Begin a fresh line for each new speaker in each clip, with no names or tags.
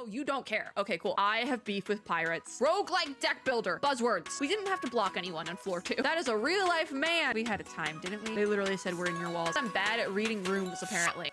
Oh, you don't care. Okay, cool. I have beef with pirates. Roguelike deck builder. Buzzwords. We didn't have to block anyone on floor 2. That is a real life man. We had a time, didn't we? They literally said we're in your walls. I'm bad at reading rooms, apparently.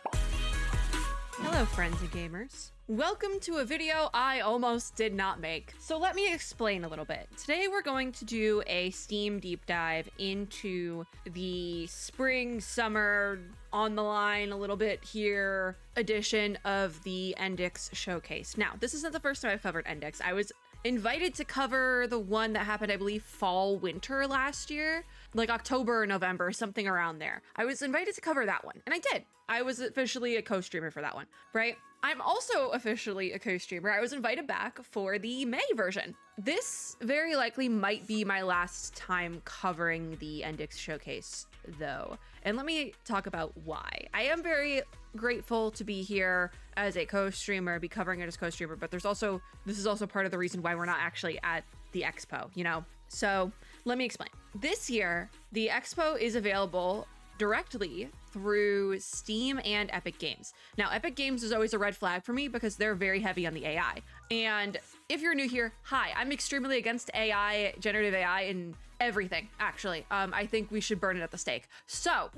Hello, friends and gamers. Welcome to a video I almost did not make. So let me explain a little bit. Today we're going to do a Steam deep dive into the spring, summer, on the line a little bit here edition of the ENDIX Showcase. Now, this isn't the first time I've covered ENDIX. I was invited to cover the one that happened, I believe, fall, winter last year, like October or November, something around there. I was invited to cover that one, and I did. I was officially a co-streamer for that one, right? I'm also officially a co-streamer. I was invited back for the May version. This very likely might be my last time covering the ENDIX Showcase, though. And let me talk about why. I am very grateful to be here as a co-streamer, be covering it as co-streamer, but this is also part of the reason why we're not actually at the expo, you know? So let me explain. This year, the expo is available directly through Steam and Epic Games. Now, Epic Games is always a red flag for me because they're very heavy on the AI. And if you're new here, hi, I'm extremely against AI, generative AI, and everything, actually. I think we should burn it at the stake. So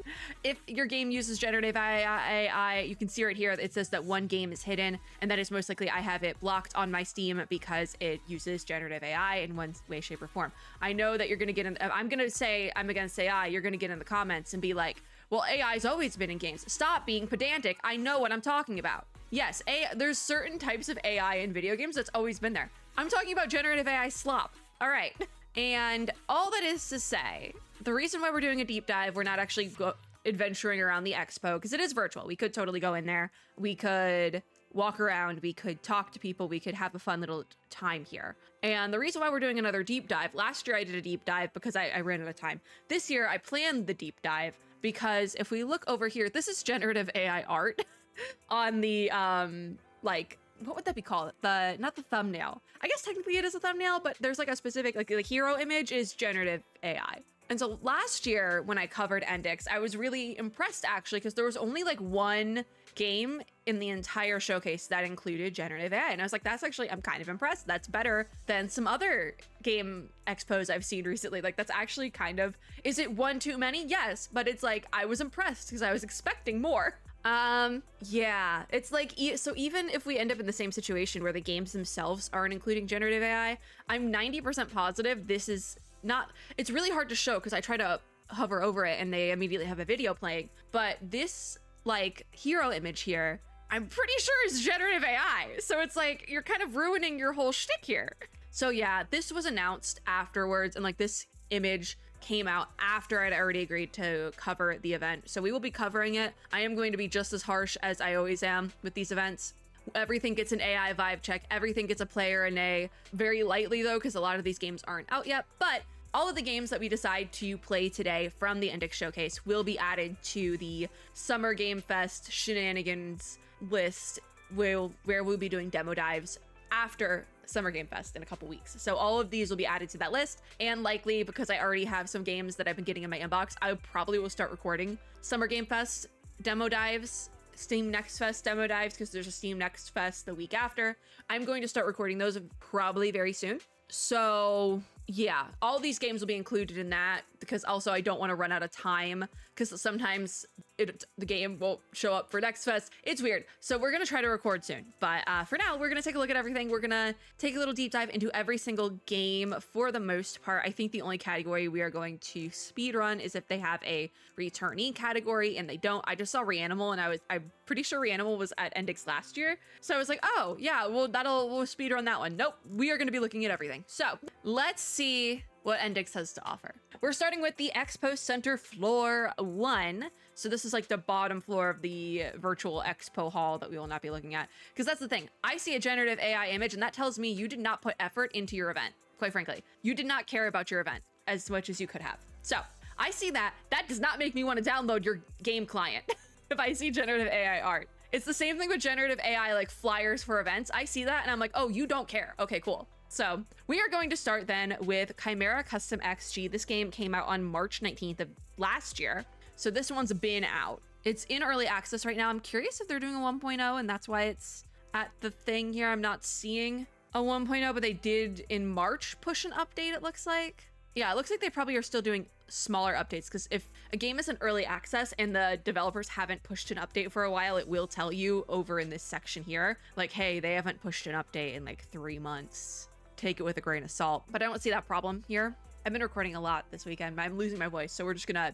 if your game uses generative AI, you can see right here, it says that one game is hidden, and that is most likely I have it blocked on my Steam because it uses generative AI in one way, shape, or form. I know that you're gonna get in, I'm gonna say I'm against AI, you're gonna get in the comments and be like, well, AI's always been in games. Stop being pedantic. I know what I'm talking about. Yes, there's certain types of AI in video games that's always been there. I'm talking about generative AI slop. All right. And all that is to say, the reason why we're doing a deep dive, we're not actually adventuring around the expo, because it is virtual. We could totally go in there. We could walk around. We could talk to people. We could have a fun little time here. And the reason why we're doing another deep dive, last year I did a deep dive because I ran out of time. This year I planned the deep dive because if we look over here, this is generative AI art on the, like, what would that be called? Not the thumbnail. I guess technically it is a thumbnail, but there's like a specific, like the hero image is generative AI. And so last year when I covered ENDIX, I was really impressed actually, because there was only like one game in the entire showcase that included generative AI. And I was like, that's actually, I'm kind of impressed. That's better than some other game expos I've seen recently. Like that's actually kind of, is it one too many? Yes, but it's like, I was impressed because I was expecting more. Yeah, it's like, so even if we end up in the same situation where the games themselves aren't including generative AI, I'm 90% positive this is not, it's really hard to show because I try to hover over it and they immediately have a video playing, but this like hero image here, I'm pretty sure is generative AI. So it's like, you're kind of ruining your whole shtick here. So yeah, this was announced afterwards and like this image came out after I'd already agreed to cover the event. So we will be covering it. I am going to be just as harsh as I always am with these events. Everything gets an AI vibe check. Everything gets a player and a very lightly though, because a lot of these games aren't out yet, but all of the games that we decide to play today from the ENDIX Showcase will be added to the Summer Game Fest shenanigans list where we'll be doing demo dives after Summer Game Fest in a couple weeks. So all of these will be added to that list, and likely because I already have some games that I've been getting in my inbox, I probably will start recording Summer Game Fest demo dives, Steam Next Fest demo dives, because there's a Steam Next Fest the week after. I'm going to start recording those probably very soon. So yeah, all these games will be included in that because also I don't want to run out of time because sometimes the game won't show up for Next Fest. It's weird. So we're going to try to record soon. But for now, we're going to take a look at everything. We're going to take a little deep dive into every single game for the most part. I think the only category we are going to speedrun is if they have a returnee category, and they don't. I just saw Reanimal and I'm pretty sure Reanimal was at ENDIX last year. So I was like, oh yeah, well we'll speedrun that one. Nope, we are going to be looking at everything. So let's see what ENDIX has to offer. We're starting with the Expo Center Floor 1. So this is like the bottom floor of the virtual expo hall that we will not be looking at. Because that's the thing. I see a generative AI image and that tells me you did not put effort into your event. Quite frankly, you did not care about your event as much as you could have. So I see that. That does not make me want to download your game client if I see generative AI art. It's the same thing with generative AI, like flyers for events. I see that and I'm like, oh, you don't care. Okay, cool. So we are going to start then with Chimera Custom XG. This game came out on March 19th of last year. So this one's been out. It's in early access right now. I'm curious if they're doing a 1.0 and that's why it's at the thing here, I'm not seeing a 1.0, but they did in March push an update, it looks like. Yeah, it looks like they probably are still doing smaller updates, because if a game is in early access and the developers haven't pushed an update for a while, it will tell you over in this section here, like, hey, they haven't pushed an update in like 3 months. Take it with a grain of salt. But I don't see that problem here. I've been recording a lot this weekend. I'm losing my voice, so we're just gonna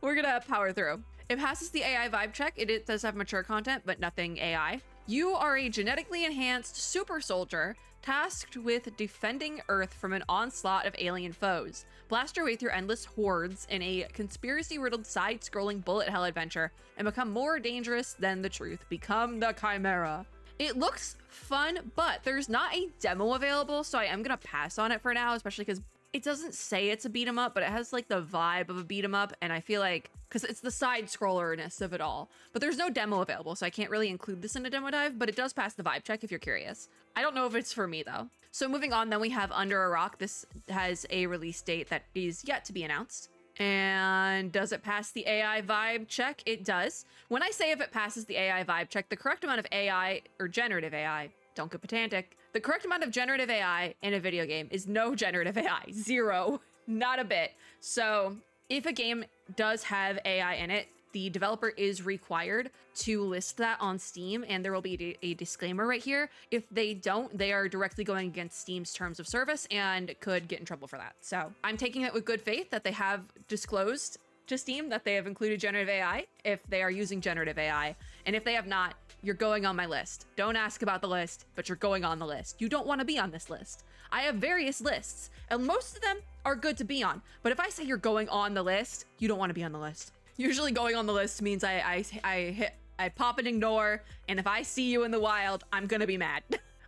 we're gonna power through. It passes the AI vibe check. It does have mature content, but nothing AI. You are a genetically enhanced super soldier tasked with defending Earth from an onslaught of alien foes. Blast your way through endless hordes in a conspiracy-riddled side-scrolling bullet hell adventure and become more dangerous than the truth. Become the Chimera. It looks fun, but there's not a demo available, so I am gonna pass on it for now, especially because it doesn't say it's a beat 'em up, but it has like the vibe of a beat 'em up, and I feel like, because it's the side scrollerness of it all. But there's no demo available, so I can't really include this in a demo dive, but it does pass the vibe check if you're curious. I don't know if it's for me though. So moving on, then we have Under a Rock. This has a release date that is yet to be announced. And does it pass the AI vibe check? It does. When I say if it passes the AI vibe check, the correct amount of AI, or generative AI, don't get pedantic, the correct amount of generative AI in a video game is no generative AI. 0. Not a bit. So if a game does have AI in it, the developer is required to list that on Steam, and there will be a disclaimer right here. If they don't, they are directly going against Steam's terms of service and could get in trouble for that. So I'm taking it with good faith that they have disclosed to Steam that they have included generative AI if they are using generative AI. And if they have not, you're going on my list. Don't ask about the list, but you're going on the list. You don't want to be on this list. I have various lists, and most of them are good to be on. But if I say you're going on the list, you don't want to be on the list. Usually going on the list means I pop and ignore, and if I see you in the wild, I'm gonna be mad.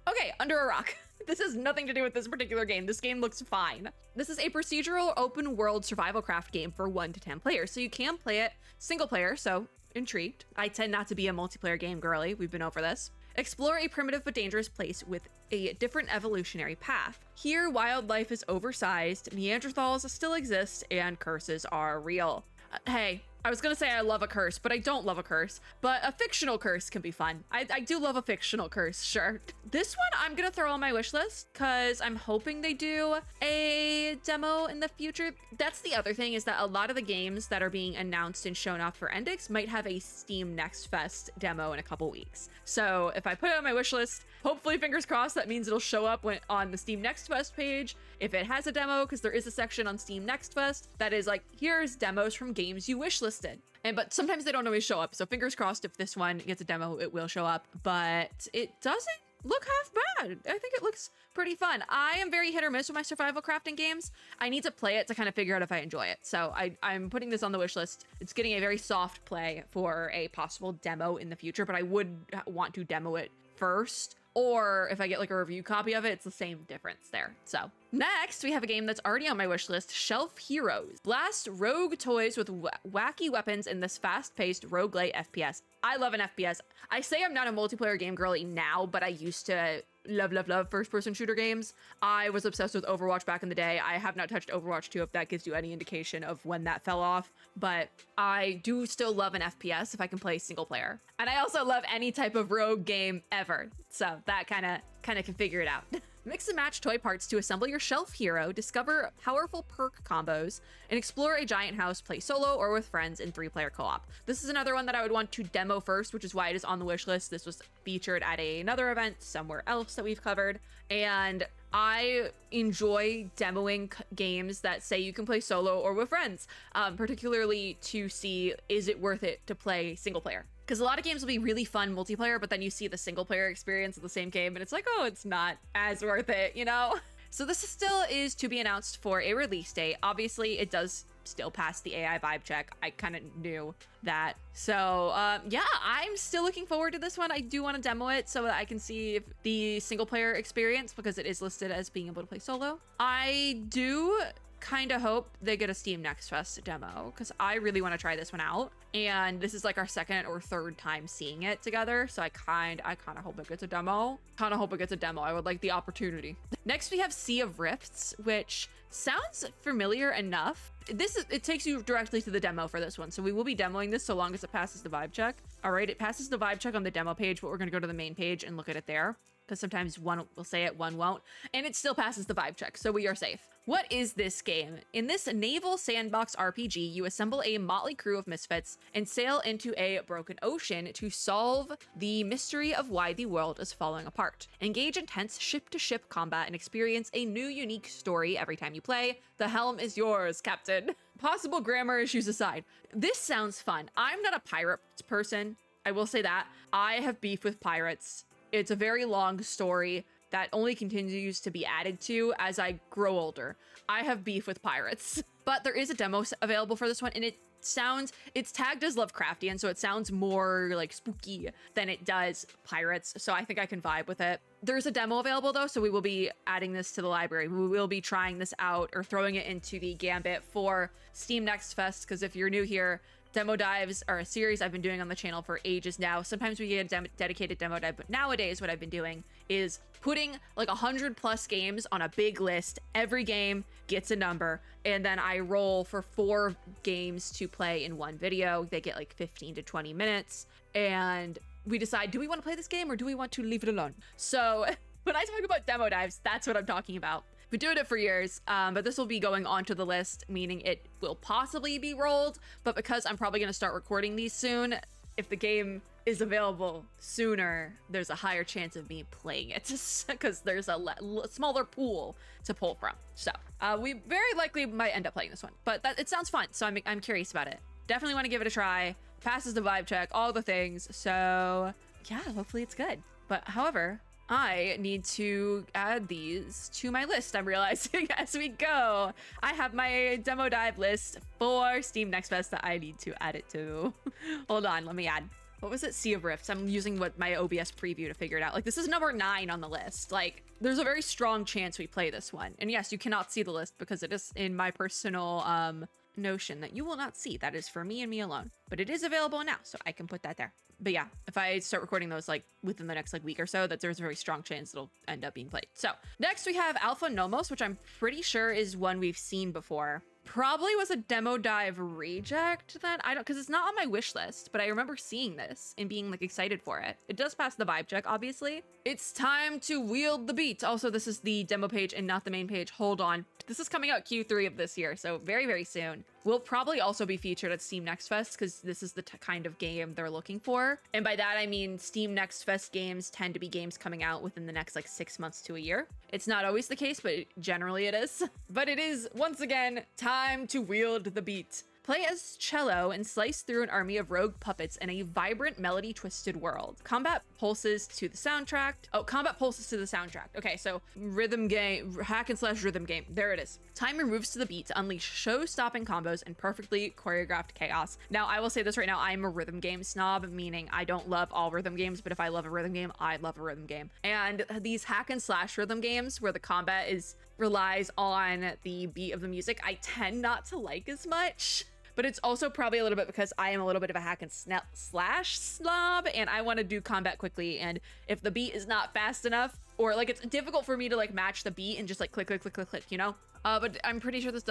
Okay, Under a Rock. This has nothing to do with this particular game. This game looks fine. This is a procedural open world survival craft game for 1 to 10 players. So you can play it single player, so intrigued. I tend not to be a multiplayer game girly. We've been over this. Explore a primitive but dangerous place with a different evolutionary path. Here, wildlife is oversized, Neanderthals still exist, and curses are real. Hey, I was gonna say I love a curse, but I don't love a curse. But a fictional curse can be fun. I do love a fictional curse, sure. This one I'm gonna throw on my wish list because I'm hoping they do a demo in the future. That's the other thing, is that a lot of the games that are being announced and shown off for ENDIX might have a Steam Next Fest demo in a couple weeks. So if I put it on my wish list, hopefully, fingers crossed, that means it'll show up on the Steam Next Fest page. If it has a demo, because there is a section on Steam Next Fest that is like, here's demos from games you wishlisted. But sometimes they don't always show up. So fingers crossed, if this one gets a demo, it will show up. But it doesn't look half bad. I think it looks pretty fun. I am very hit or miss with my survival crafting games. I need to play it to kind of figure out if I enjoy it. So I'm putting this on the wish list. It's getting a very soft play for a possible demo in the future, but I would want to demo it first. Or if I get like a review copy of it, it's the same difference there. So next, we have a game that's already on my wish list, Shelf Heroes. Blast rogue toys with wacky weapons in this fast-paced roguelite FPS. I love an FPS. I say I'm not a multiplayer game girly now, but I used to love first-person shooter games. I was obsessed with Overwatch back in the day. I have not touched Overwatch 2, if that gives you any indication of when that fell off. But I do still love an FPS if I can play single player. And I also love any type of rogue game ever. So that kind of can figure it out. Mix and match toy parts to assemble your shelf hero, discover powerful perk combos, and explore a giant house, play solo or with friends in 3-player co-op. This is another one that I would want to demo first, which is why it is on the wish list. This was featured at another event somewhere else that we've covered. And I enjoy demoing games that say you can play solo or with friends, particularly to see, is it worth it to play single player? Because a lot of games will be really fun multiplayer, but then you see the single player experience of the same game and it's like, oh, it's not as worth it, you know? So this still is to be announced for a release date. Obviously, it does still pass the AI vibe check. I kind of knew that. So yeah, I'm still looking forward to this one. I do want to demo it so that I can see if the single player experience, because it is listed as being able to play solo. I do kind of hope they get a Steam Next Fest demo because I really want to try this one out. And this is like our second or third time seeing it together. So I kind of hope it gets a demo. I would like the opportunity. Next, we have Sea of Rifts, which sounds familiar enough. It takes you directly to the demo for this one. So we will be demoing this so long as it passes the vibe check. All right, it passes the vibe check on the demo page, but we're going to go to the main page and look at it there. Because sometimes one will say it, one won't, and it still passes the vibe check, so we are safe. What is this game? In this naval sandbox RPG, you assemble a motley crew of misfits and sail into a broken ocean to solve the mystery of why the world is falling apart. Engage intense ship-to-ship combat and experience a new unique story every time you play. The helm is yours, Captain. Possible grammar issues aside, this sounds fun. I'm not a pirates person, I will say that. I have beef with pirates. It's a very long story that only continues to be added to as I grow older. I have beef with pirates, but there is a demo available for this one, and it's tagged as Lovecraftian, so it sounds more like spooky than it does pirates, so I think I can vibe with it. There's a demo available though, so we will be adding this to the library. We will be trying this out or throwing it into the gambit for Steam Next Fest, because if you're new here, demo dives are a series I've been doing on the channel for ages now. Sometimes we get a dedicated demo dive, but nowadays what I've been doing is putting like 100+ games on a big list. Every game gets a number, and then I roll for 4 games to play in one video. They get like 15 to 20 minutes, and we decide, do we want to play this game or do we want to leave it alone? So when I talk about demo dives, that's what I'm talking about. Been doing it for years, but this will be going onto the list, meaning it will possibly be rolled, but because I'm probably going to start recording these soon, if the game is available sooner, there's a higher chance of me playing it because there's a smaller pool to pull from. So we very likely might end up playing this one, but it sounds fun, so I'm curious about it. Definitely want to give it a try. Passes the vibe check, all the things, so yeah, hopefully it's good. But however, I need to add these to my list, I'm realizing as we go. I have my demo dive list for Steam Next Fest that I need to add it to. Hold on, let me add. What was it? Sea of Rifts. I'm using my OBS preview to figure it out. Like, this is number 9 on the list. Like, there's a very strong chance we play this one. And yes, you cannot see the list because it is in my personal notion that you will not see. That is for me and me alone. But it is available now, so I can put that there. But yeah, if I start recording those like within the next week or so, that there's a very strong chance it'll end up being played. So next we have Alpha Nomos, which I'm pretty sure is one we've seen before. Probably was a demo dive reject then. I don't, because it's not on my wish list, but I remember seeing this and being like excited for it. It does pass the vibe check, obviously. It's time to wield the beat. Also, this is the demo page and not the main page. Hold on. This is coming out Q3 of this year, so very, very soon. We'll probably also be featured at Steam Next Fest because this is the kind of game they're looking for. And by that, I mean Steam Next Fest games tend to be games coming out within the next like 6 months to a year. It's not always the case, but generally it is. But it is, once again, time to wield the beat. Play as Cello and slice through an army of rogue puppets in a vibrant, melody-twisted world. Combat pulses to the soundtrack. Oh, combat pulses to the soundtrack. Okay, so rhythm game, hack and slash rhythm game. There it is. Timer moves to the beat to unleash show-stopping combos and perfectly choreographed chaos. Now, I will say this right now, I'm a rhythm game snob, meaning I don't love all rhythm games, but if I love a rhythm game, I love a rhythm game. And these hack and slash rhythm games where the combat relies on the beat of the music, I tend not to like as much. But it's also probably a little bit because I am a little bit of a hack and slash snob and I want to do combat quickly. And if the beat is not fast enough, or like it's difficult for me to like match the beat and just like click, click, click, click, click, you know? But I'm pretty sure this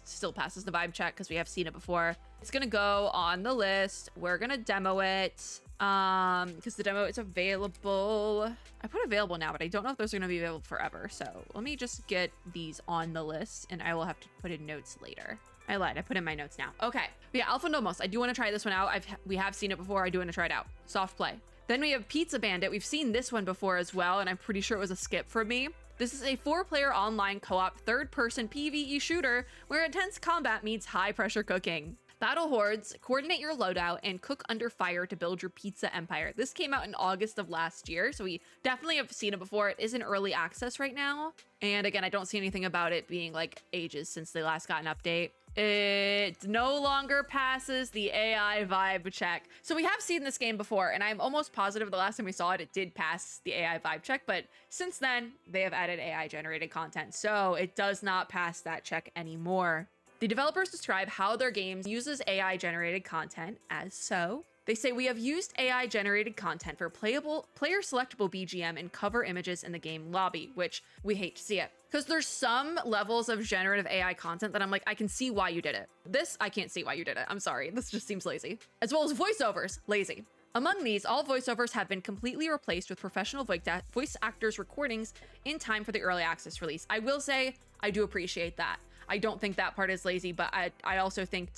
still passes the vibe check because we have seen it before. It's gonna go on the list. We're gonna demo it because the demo is available. I put available now, but I don't know if those are gonna be available forever. So let me just get these on the list and I will have to put in notes later. I lied, I put in my notes now. Okay, but yeah, Alpha Nomos. I do want to try this one out. We have seen it before. I do want to try it out. Soft play. Then we have Pizza Bandit. We've seen this one before as well, and I'm pretty sure it was a skip for me. This is a 4-player online co-op third-person PvE shooter where intense combat meets high-pressure cooking. Battle hordes, coordinate your loadout, and cook under fire to build your pizza empire. This came out in August of last year, so we definitely have seen it before. It is in early access right now. And again, I don't see anything about it being like ages since they last got an update. It no longer passes the AI vibe check. So we have seen this game before, and I'm almost positive the last time we saw it, it did pass the AI vibe check, but since then, they have added AI generated content, so it does not pass that check anymore. The developers describe how their game uses AI generated content as so. They say we have used AI generated content for player selectable BGM and cover images in the game lobby, which we hate to see it. Because there's some levels of generative AI content that I'm like, I can see why you did it. This, I can't see why you did it. I'm sorry, this just seems lazy. As well as voiceovers, lazy. Among these, all voiceovers have been completely replaced with professional voice actors' recordings in time for the early access release. I will say, I do appreciate that. I don't think that part is lazy, but I also think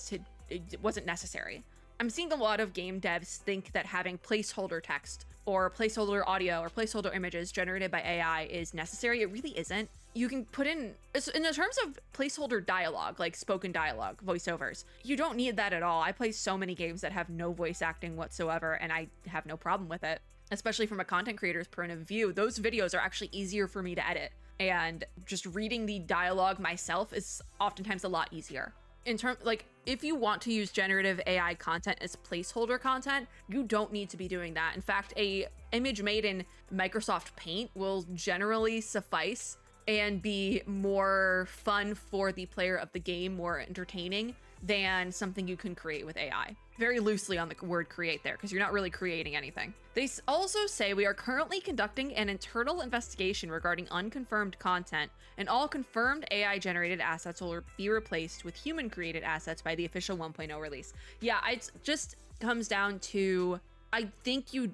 it wasn't necessary. I'm seeing a lot of game devs think that having placeholder text or placeholder audio or placeholder images generated by AI is necessary. It really isn't. You can put in the terms of placeholder dialogue, like spoken dialogue, voiceovers, you don't need that at all. I play so many games that have no voice acting whatsoever, and I have no problem with it, especially from a content creator's point of view. Those videos are actually easier for me to edit, and just reading the dialogue myself is oftentimes a lot easier. In terms, like, if you want to use generative AI content as placeholder content, you don't need to be doing that. In fact, a image made in Microsoft Paint will generally suffice and be more fun for the player of the game, more entertaining than something you can create with AI. Very loosely on the word create there, because you're not really creating anything. They also say we are currently conducting an internal investigation regarding unconfirmed content, and all confirmed AI generated assets will be replaced with human created assets by the official 1.0 release. Yeah, it just comes down to, I think you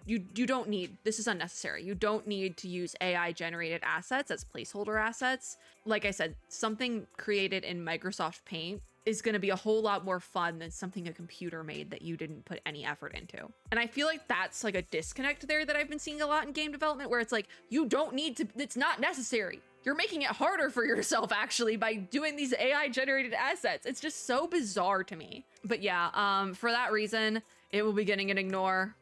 don't need, this is unnecessary. You don't need to use AI generated assets as placeholder assets. Like I said, something created in Microsoft Paint is going to be a whole lot more fun than something a computer made that you didn't put any effort into. And I feel like that's like a disconnect there that I've been seeing a lot in game development, where it's like, you don't need to, it's not necessary. You're making it harder for yourself actually by doing these AI generated assets. It's just so bizarre to me. But yeah, for that reason, it will be getting an ignore.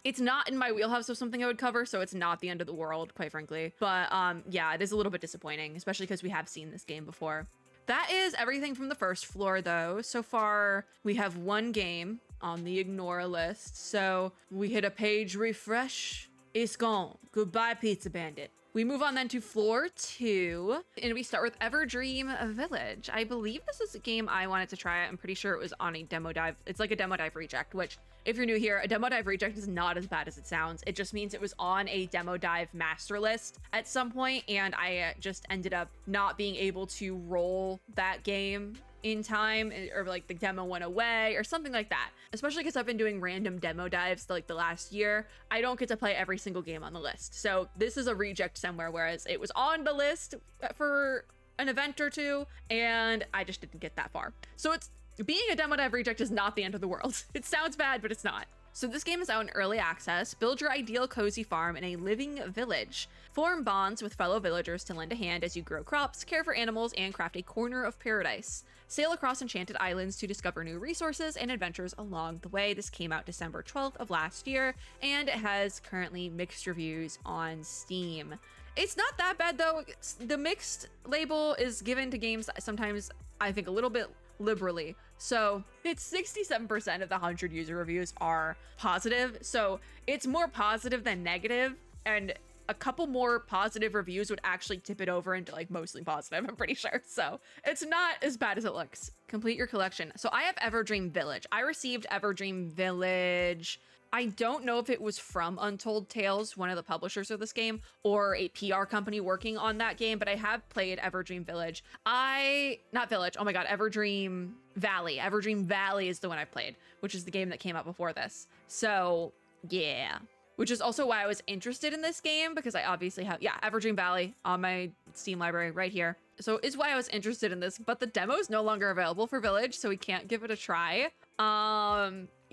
It's not in my wheelhouse of something I would cover, so it's not the end of the world, quite frankly. But yeah, it is a little bit disappointing, especially because we have seen this game before. That is everything from the first floor, though. So far, we have one game on the ignore list. So we hit a page refresh. It's gone. Goodbye, Pizza Bandit. We move on then to floor 2, and we start with Everdream Village. I believe this is a game I wanted to try. I'm pretty sure it was on a demo dive. It's like a demo dive reject, which, if you're new here, a demo dive reject is not as bad as it sounds. It just means it was on a demo dive master list at some point, and I just ended up not being able to roll that game in time, or like the demo went away or something like that. Especially because I've been doing random demo dives like the last year. I don't get to play every single game on the list. So this is a reject somewhere, whereas it was on the list for an event or two, and I just didn't get that far. So it's being a demo dive reject is not the end of the world. It sounds bad, but it's not. So this game is out in early access. Build your ideal cozy farm in a living village. Form bonds with fellow villagers to lend a hand as you grow crops, care for animals, and craft a corner of paradise. Sail across enchanted islands to discover new resources and adventures along the way. This came out December 12th of last year, and it has currently mixed reviews on Steam. It's not that bad though. The mixed label is given to games sometimes, I think, a little bit liberally. So it's 67% of the 100 user reviews are positive. So it's more positive than negative, and a couple more positive reviews would actually tip it over into like mostly positive, I'm pretty sure. So it's not as bad as it looks. Complete your collection. So I have Everdream Village. I received Everdream Village. I don't know if it was from Untold Tales, one of the publishers of this game, or a PR company working on that game, but I have played Everdream Village. Not Village, oh my god, Everdream Valley. Everdream Valley is the one I've played, which is the game that came out before this. So yeah, which is also why I was interested in this game, because I obviously have, yeah, Everdream Valley on my Steam library right here. So is why I was interested in this, but the demo is no longer available for Village, so we can't give it a try.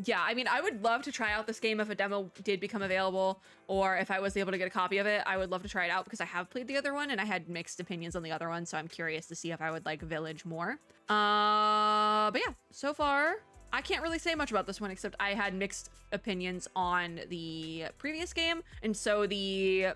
Yeah, I mean, I would love to try out this game if a demo did become available, or if I was able to get a copy of it. I would love to try it out because I have played the other one and I had mixed opinions on the other one, so I'm curious to see if I would like Village more. But yeah, so far, I can't really say much about this one except I had mixed opinions on the previous game, and so the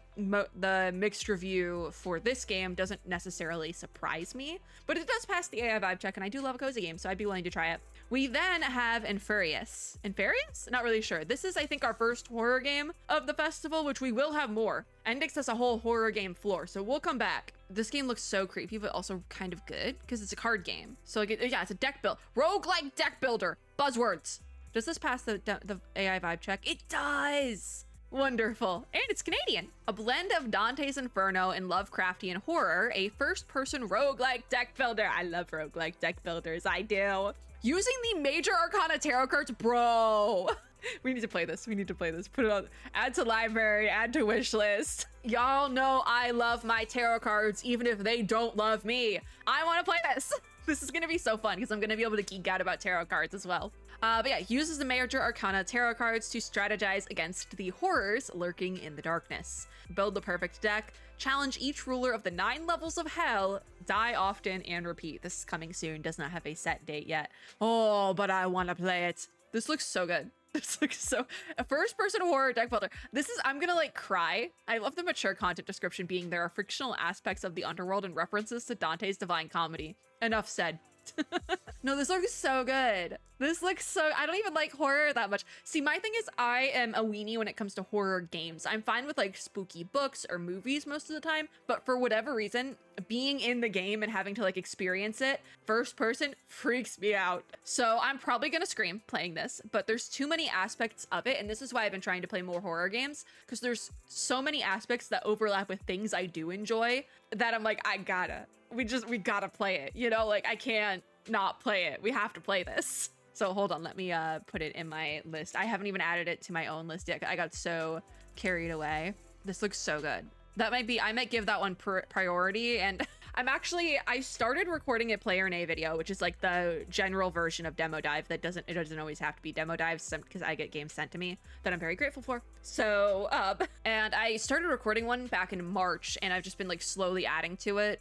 mixed review for this game doesn't necessarily surprise me, but it does pass the AI vibe check, and I do love a cozy game, so I'd be willing to try it. We then have Infurious. Infurious? Not really sure. This is, I think, our first horror game of the festival, which we will have more. ENDIX has a whole horror game floor, so we'll come back. This game looks so creepy, but also kind of good because it's a card game. So like, yeah, it's a deck build. Roguelike deck builder. Buzzwords. Does this pass the AI vibe check? It does. Wonderful. And it's Canadian. A blend of Dante's Inferno and Lovecraftian horror, a first-person roguelike deck builder. I love roguelike deck builders. I do. Using the Major Arcana tarot cards, bro. We need to play this. We need to play this. Put it on. Add to library. Add to wish list. Y'all know I love my tarot cards, even if they don't love me. I want to play this. This is going to be so fun because I'm going to be able to geek out about tarot cards as well. But yeah, uses the Major Arcana tarot cards to strategize against the horrors lurking in the darkness. Build the perfect deck. Challenge each ruler of the 9 levels of hell. Die often and repeat. This is coming soon. Does not have a set date yet. Oh, but I want to play it. This looks so good. This looks so... A first-person horror deck builder. This is... I'm gonna, like, cry. I love the mature content description being there are fictional aspects of the underworld and references to Dante's Divine Comedy. Enough said. No, this looks so good. This looks so... I don't even like horror that much. See, my thing is I am a weenie when it comes to horror games. I'm fine with like spooky books or movies most of the time, but for whatever reason, being in the game and having to like experience it first person freaks me out. So I'm probably gonna scream playing this, but there's too many aspects of it, and this is why I've been trying to play more horror games, because there's so many aspects that overlap with things I do enjoy that I'm like, we gotta play it, you know? Like, I can't not play it. We have to play this. So hold on, let me put it in my list. I haven't even added it to my own list yet. I got so carried away. This looks so good. That might be, I might give that one priority. And I started recording a player in a video, which is like the general version of Demo Dive it doesn't always have to be Demo Dives because I get games sent to me that I'm very grateful for. So, and I started recording one back in March, and I've just been like slowly adding to it.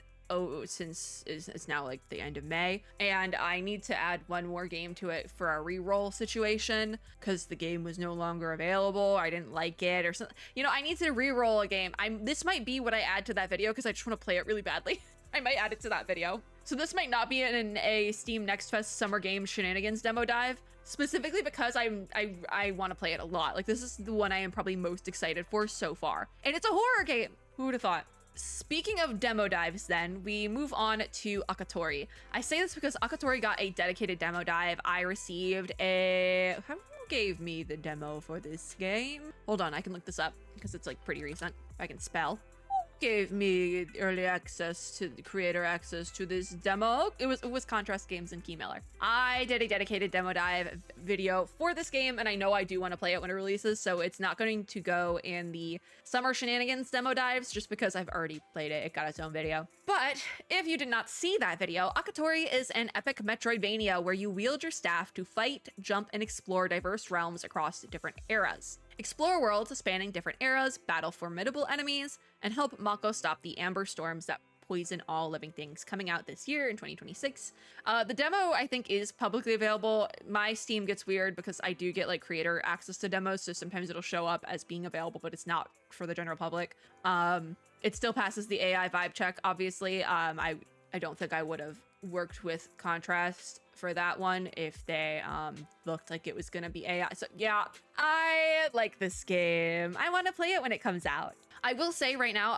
Since it's now like the end of May, and I need to add one more game to it for our reroll situation because the game was no longer available. I didn't like it or something. You know, I need to reroll a game. This might be what I add to that video because I just want to play it really badly. I might add it to that video. So this might not be in a Steam Next Fest Summer Game Shenanigans demo dive, specifically because I want to play it a lot. Like, this is the one I am probably most excited for so far. And it's a horror game. Who would have thought? Speaking of demo dives, then, we move on to Akatori. I say this because Akatori got a dedicated demo dive. I received a... Who gave me the demo for this game? Hold on, I can look this up because it's like pretty recent. I can spell. Who gave me early access to the creator access to this demo? It was Contrast Games and Key Miller. I did a dedicated demo dive video for this game, and I know I do want to play it when it releases, so it's not going to go in the Summer Shenanigans demo dives just because I've already played it. It got its own video. But if you did not see that video, Akatori is an epic Metroidvania where you wield your staff to fight, jump, and explore diverse realms across different eras. Explore worlds spanning different eras, battle formidable enemies, and help Mako stop the amber storms that poison all living things, coming out this year in 2026. The demo, I think, is publicly available. My Steam gets weird because I do get like creator access to demos, so sometimes it'll show up as being available, but it's not for the general public. It still passes the AI vibe check, obviously. I don't think I would have worked with Contrast for that one if they looked like it was gonna be AI. So yeah, I like this game. I want to play it when it comes out. I will say right now,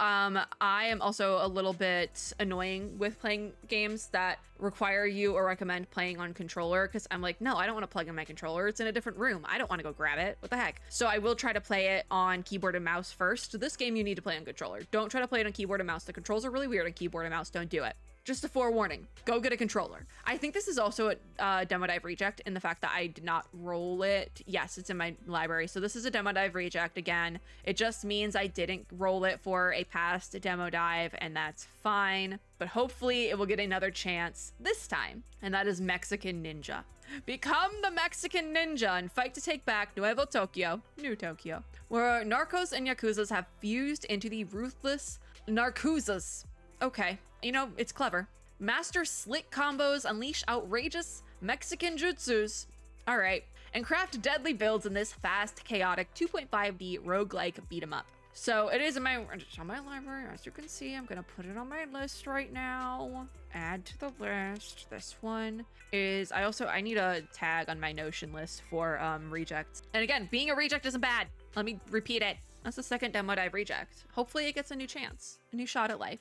I am also a little bit annoying with playing games that require you or recommend playing on controller, because I'm like, no, I don't want to plug in my controller. It's in a different room. I don't want to go grab it. What the heck? So I will try to play it on keyboard and mouse first. This game you need to play on controller. Don't try to play it on keyboard and mouse. The controls are really weird on keyboard and mouse. Don't do it. Just a forewarning, go get a controller. I think this is also a demo dive reject in the fact that I did not roll it. Yes, it's in my library. So this is a demo dive reject again. It just means I didn't roll it for a past demo dive, and that's fine. But hopefully it will get another chance this time, and that is Mexican Ninja. Become the Mexican Ninja and fight to take back Nuevo Tokyo, New Tokyo, where narcos and yakuzas have fused into the ruthless narcuzas. Okay, you know, it's clever. Master slick combos, unleash outrageous Mexican jutsus. All right, and craft deadly builds in this fast, chaotic 2.5D roguelike beat 'em up. So it is it's on my library, as you can see. I'm gonna put it on my list right now. Add to the list. This one is, I need a tag on my Notion list for rejects. And again, being a reject isn't bad. Let me repeat it. That's the second demo dive reject. Hopefully it gets a new chance, a new shot at life.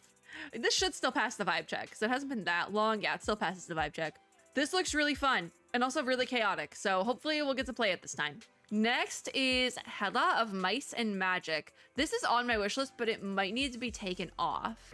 This should still pass the vibe check, because it hasn't been that long. Yeah, it still passes the vibe check. This looks really fun and also really chaotic, so hopefully we'll get to play it this time. Next is Hela of Mice and Magic. This is on my wish list, but it might need to be taken off.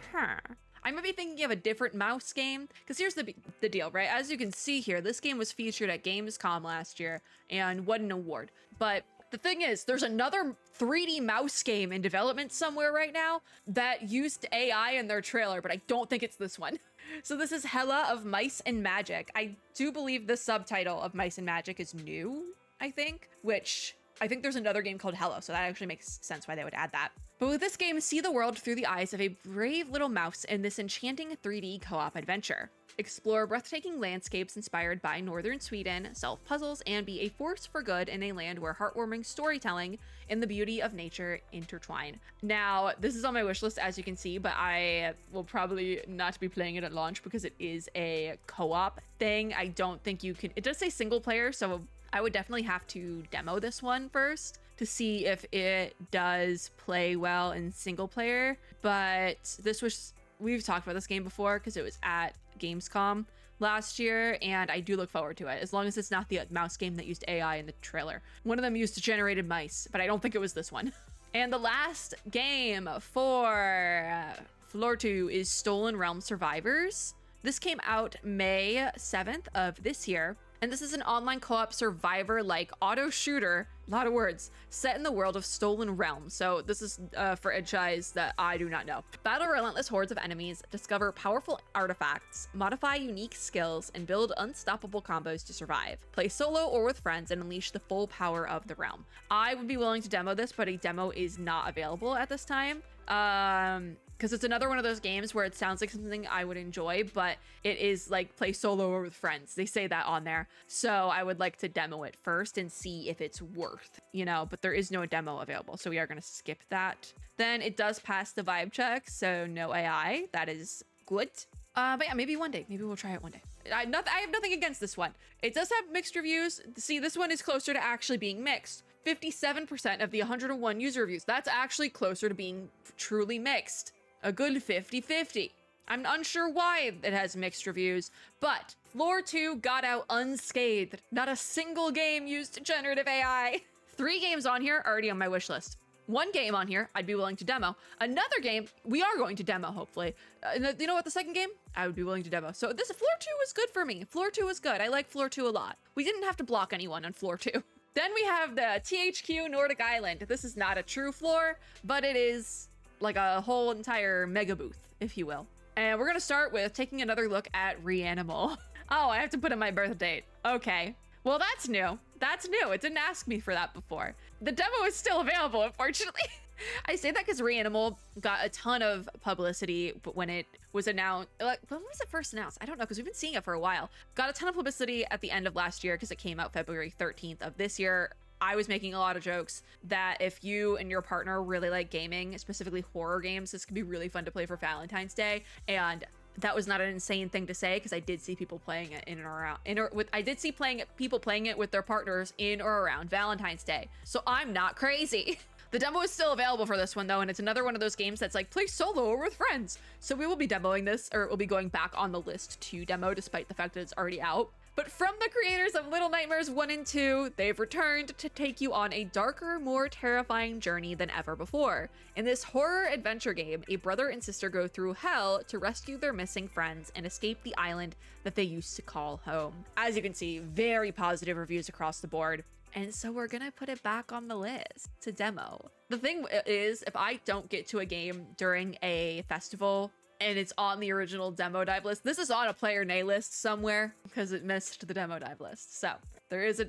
I might be thinking of a different mouse game, because here's the deal, right? As you can see here, this game was featured at Gamescom last year and won an award. But the thing is, there's another 3D mouse game in development somewhere right now that used AI in their trailer, but I don't think it's this one. So this is Hela of Mice and Magic. I do believe the subtitle of Mice and Magic is new, I think, which I think there's another game called Hello, so that actually makes sense why they would add that. But with this game, see the world through the eyes of a brave little mouse in this enchanting 3D co-op adventure. Explore breathtaking landscapes inspired by northern Sweden, solve puzzles, and be a force for good in a land where heartwarming storytelling and the beauty of nature intertwine. Now, this is on my wish list, as you can see, but I will probably not be playing it at launch because it is a co-op thing. I don't think you can... It does say single player, so I would definitely have to demo this one first to see if it does play well in single player. But this was... We've talked about this game before because it was at Gamescom last year, and I do look forward to it, as long as it's not the mouse game that used AI in the trailer. One of them used generated mice, but I don't think it was this one. And the last game for Floor 2 is Stolen Realm Survivors. This came out May 7th of this year, and this is an online co-op survivor-like auto shooter, a lot of words, set in the world of Stolen Realms. So this is for franchise that I do not know. Battle relentless hordes of enemies, discover powerful artifacts, modify unique skills, and build unstoppable combos to survive. Play solo or with friends and unleash the full power of the realm. I would be willing to demo this, but a demo is not available at this time. Because it's another one of those games where it sounds like something I would enjoy, but it is like play solo or with friends. They say that on there. So I would like to demo it first and see if it's worth, but there is no demo available. So we are going to skip that. Then it does pass the vibe check. So no AI. That is good. But yeah, maybe one day. Maybe we'll try it one day. I have nothing against this one. It does have mixed reviews. See, this one is closer to actually being mixed. 57% of the 101 user reviews. That's actually closer to being truly mixed. A good 50-50. I'm unsure why it has mixed reviews, but Floor 2 got out unscathed. Not a single game used generative AI. 3 games on here already on my wish list. 1 game on here I'd be willing to demo. Another game we are going to demo, hopefully. You know what, the second game I would be willing to demo. So this Floor 2 was good for me. Floor 2 was good. I like Floor 2 a lot. We didn't have to block anyone on Floor 2. Then we have the THQ Nordic Island. This is not a true floor, but it is like a whole entire mega booth, if you will. And we're gonna start with taking another look at Reanimal. Oh, I have to put in my birth date. Okay. Well, that's new. That's new. It didn't ask me for that before. The demo is still available, unfortunately. I say that because Reanimal got a ton of publicity when it was announced. When was it first announced? I don't know, because we've been seeing it for a while. Got a ton of publicity at the end of last year because it came out February 13th of this year. I was making a lot of jokes that if you and your partner really like gaming, specifically horror games, this could be really fun to play for Valentine's Day. And that was not an insane thing to say, because I did see people playing it in or around. I did see people playing it with their partners in or around Valentine's Day. So I'm not crazy. The demo is still available for this one, though, and it's another one of those games that's like play solo or with friends. So we will be demoing this, or it will be going back on the list to demo, despite the fact that it's already out. But from the creators of Little Nightmares 1 and 2, they've returned to take you on a darker, more terrifying journey than ever before. In this horror adventure game, a brother and sister go through hell to rescue their missing friends and escape the island that they used to call home. As you can see, very positive reviews across the board. And so we're gonna put it back on the list to demo. The thing is, if I don't get to a game during a festival and it's on the original demo dive list, this is on a player nay list somewhere because it missed the demo dive list. So there is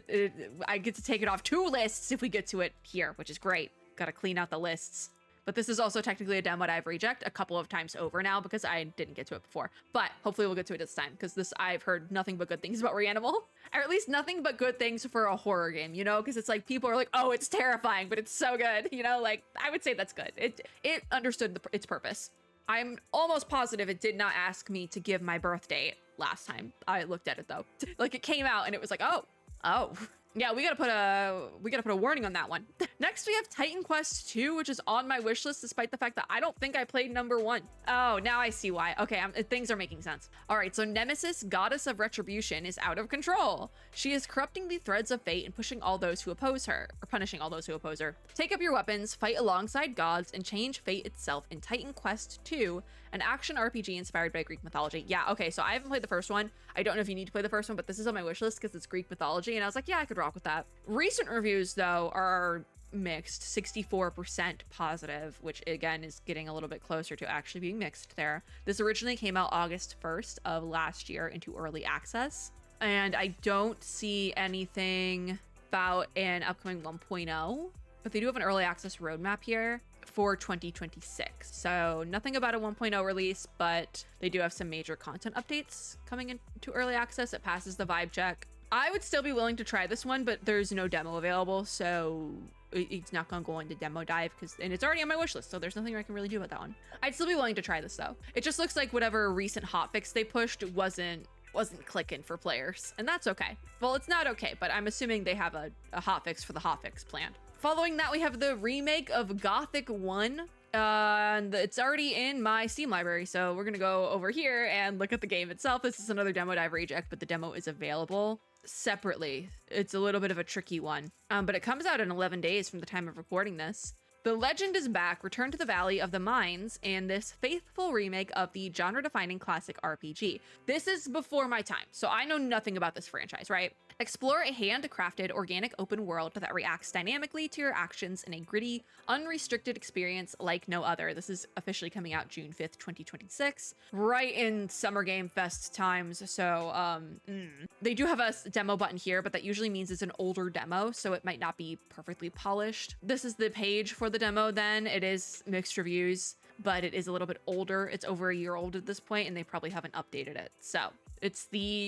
I get to take it off 2 lists if we get to it here, which is great. Gotta clean out the lists. But this is also technically a demo that I've rejected a couple of times over now because I didn't get to it before. But hopefully we'll get to it this time because this, I've heard nothing but good things about Reanimal. Or at least nothing but good things for a horror game, you know? Because it's like people are like, oh, it's terrifying, but it's so good. You know, like I would say that's good. It understood its purpose. I'm almost positive it did not ask me to give my birth date last time I looked at it though. Like it came out and it was like, oh. Yeah, we gotta put a warning on that one. Next, we have Titan Quest 2, which is on my wish list, despite the fact that I don't think I played number 1. Oh, now I see why. Okay, things are making sense. All right, so Nemesis, Goddess of Retribution, is out of control. She is corrupting the threads of fate and pushing all those who oppose her, or punishing all those who oppose her. Take up your weapons, fight alongside gods, and change fate itself in Titan Quest 2, an action RPG inspired by Greek mythology. Yeah, okay, so I haven't played the first one. I don't know if you need to play the first one, but this is on my wish list because it's Greek mythology, and I was like, yeah, I could rock with that. Recent reviews, though, are mixed. 64% positive, which again is getting a little bit closer to actually being mixed there. This originally came out August 1st of last year into early access, and I don't see anything about an upcoming 1.0, but they do have an early access roadmap here for 2026. So nothing about a 1.0 release, but they do have some major content updates coming into early access. It passes the vibe check. I would still be willing to try this one, but there's no demo available, so it's not gonna go into demo dive and it's already on my wish list, so there's nothing I can really do about that one. I'd still be willing to try this though. It just looks like whatever recent hotfix they pushed wasn't clicking for players, and that's okay. Well, it's not okay, but I'm assuming they have a hotfix for the hotfix planned. Following that, we have the remake of Gothic 1. And it's already in my Steam library, so we're gonna go over here and look at the game itself. This is another demo dive reject, but the demo is available separately. It's a little bit of a tricky one, but it comes out in 11 days from the time of recording this. The legend is back, Return to the Valley of the Mines, and this faithful remake of the genre-defining classic RPG. This is before my time, so I know nothing about this franchise, right? Explore a handcrafted organic open world that reacts dynamically to your actions in a gritty, unrestricted experience like no other. This is officially coming out June 5th, 2026, right in Summer Game Fest times. So they do have a demo button here, but that usually means it's an older demo, so it might not be perfectly polished. This is the page for the demo then. It is mixed reviews, but it is a little bit older. It's over a year old at this point, and they probably haven't updated it. So it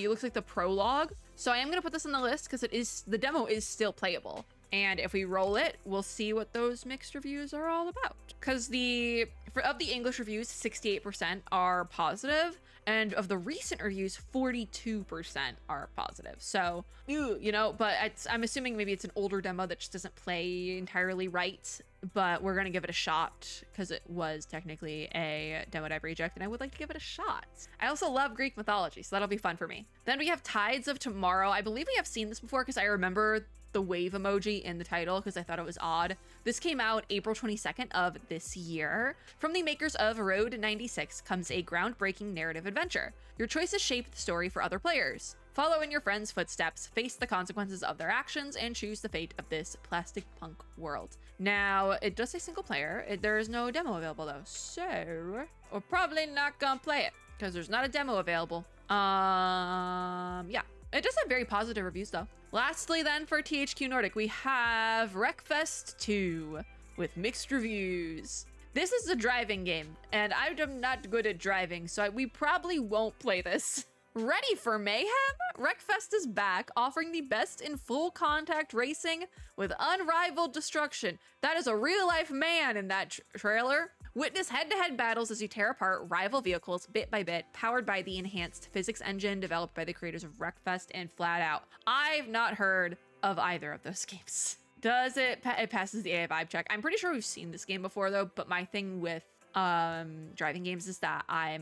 looks like the prologue. So I am going to put this on the list because the demo is still playable. And if we roll it, we'll see what those mixed reviews are all about. Because of the English reviews, 68% are positive, and of the recent reviews, 42% are positive. So, you know, but I'm assuming maybe it's an older demo that just doesn't play entirely right. But we're going to give it a shot because it was technically a demo dive reject, and I would like to give it a shot. I also love Greek mythology, so that'll be fun for me. Then we have Tides of Tomorrow. I believe we have seen this before because I remember the wave emoji in the title because I thought it was odd. This came out April 22nd of this year. From the makers of Road 96 comes a groundbreaking narrative adventure. Your choices shape the story for other players. Follow in your friends' footsteps, face the consequences of their actions, and choose the fate of this plastic punk world. Now, it does say single player. There is no demo available though, so we're probably not gonna play it because there's not a demo available. Yeah. It does have very positive reviews though. Lastly then, for THQ Nordic, we have Wreckfest 2 with mixed reviews. This is a driving game, and I'm not good at driving, so we probably won't play this. Ready for mayhem? Wreckfest is back, offering the best in full contact racing with unrivaled destruction. That is a real-life man in that trailer. Witness head-to-head battles as you tear apart rival vehicles bit by bit, powered by the enhanced physics engine developed by the creators of Wreckfest and Flat Out. I've not heard of either of those games. Does it passes the AI vibe check? I'm pretty sure we've seen this game before though, but my thing with driving games is that I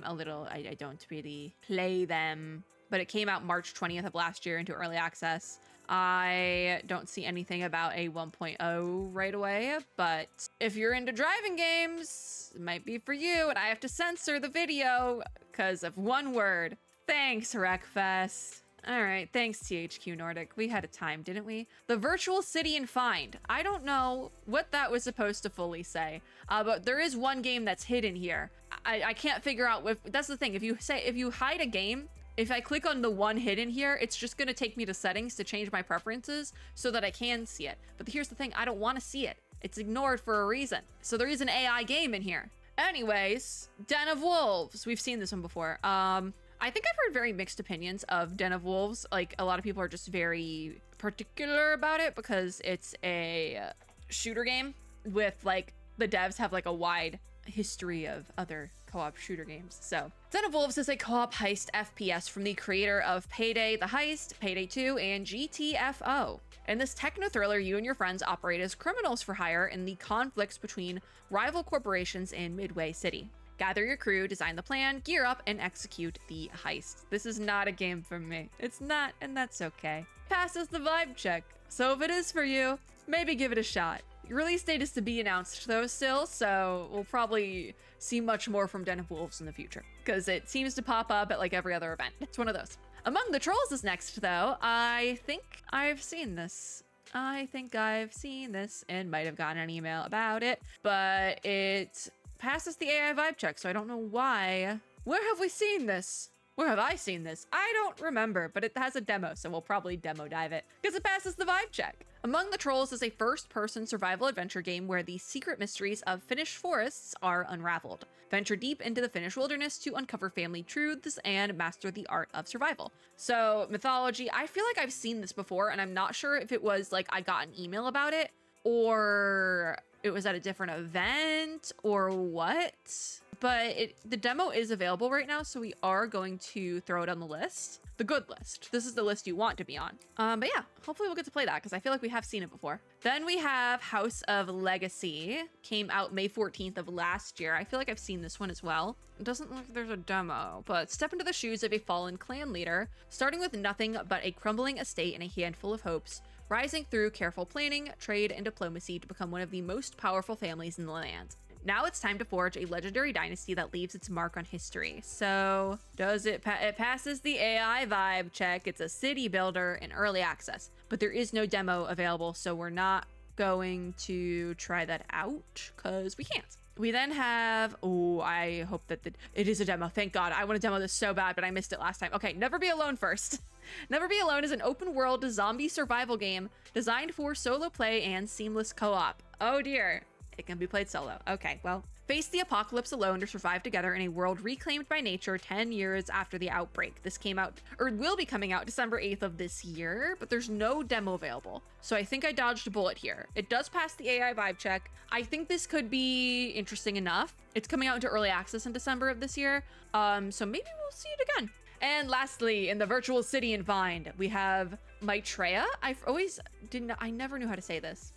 don't really play them. But it came out March 20th of last year into early access. I don't see anything about a 1.0 right away, but if you're into driving games, it might be for you, and I have to censor the video because of one word. Thanks, Wreckfest. All right, thanks, THQ Nordic. We had a time, didn't we? The Virtual City and Find. I don't know what that was supposed to fully say, but there is one game that's hidden here. I can't figure out that's the thing. If you hide a game, if I click on the one hidden here, it's just gonna take me to settings to change my preferences so that I can see it. But here's the thing, I don't wanna see it. It's ignored for a reason. So there is an AI game in here. Anyways, Den of Wolves. We've seen this one before. I think I've heard very mixed opinions of Den of Wolves. Like, a lot of people are just very particular about it because it's a shooter game with, like, the devs have, like, a wide history of other co-op shooter games. So, Den of Wolves is a co-op heist FPS from the creator of Payday the Heist, Payday 2, and GTFO. In this techno-thriller, you and your friends operate as criminals for hire in the conflicts between rival corporations in Midway City. Gather your crew, design the plan, gear up, and execute the heist. This is not a game for me. It's not, and that's okay. Passes the vibe check. So if it is for you, maybe give it a shot. Your release date is to be announced though still, so we'll probably see much more from Den of Wolves in the future, because it seems to pop up at like every other event. It's one of those. Among the Trolls is next though. I think I've seen this. and might have gotten an email about it, but it passes the AI vibe check, so I don't know why. Where have we seen this? Where have I seen this? I don't remember, but it has a demo, so we'll probably demo dive it because it passes the vibe check. Among the Trolls is a first-person survival adventure game where the secret mysteries of Finnish forests are unraveled. Venture deep into the Finnish wilderness to uncover family truths and master the art of survival. So, mythology, I feel like I've seen this before, and I'm not sure if it was like I got an email about it, or it was at a different event, or what. But the demo is available right now, so we are going to throw it on the list. The good list. This is the list you want to be on. But yeah, hopefully we'll get to play that because I feel like we have seen it before. Then we have House of Legacy. Came out May 14th of last year. I feel like I've seen this one as well. It doesn't look like there's a demo, but step into the shoes of a fallen clan leader, starting with nothing but a crumbling estate and a handful of hopes, rising through careful planning, trade, and diplomacy to become one of the most powerful families in the land. Now it's time to forge a legendary dynasty that leaves its mark on history. So does it passes the AI vibe check. It's a city builder in early access, but there is no demo available, so we're not going to try that out because we can't. We then have, oh, I hope that it is a demo. Thank God. I want to demo this so bad, but I missed it last time. Okay, Never Be Alone first. Never Be Alone is an open world zombie survival game designed for solo play and seamless co-op. Oh dear. It can be played solo. Okay, well, face the apocalypse alone or survive together in a world reclaimed by nature 10 years after the outbreak. This came out, or will be coming out December 8th of this year, but there's no demo available. So I think I dodged a bullet here. It does pass the AI vibe check. I think this could be interesting enough. It's coming out into early access in December of this year. So maybe we'll see it again. And lastly, in the virtual city in Vine, we have Maitreya. I never knew how to say this.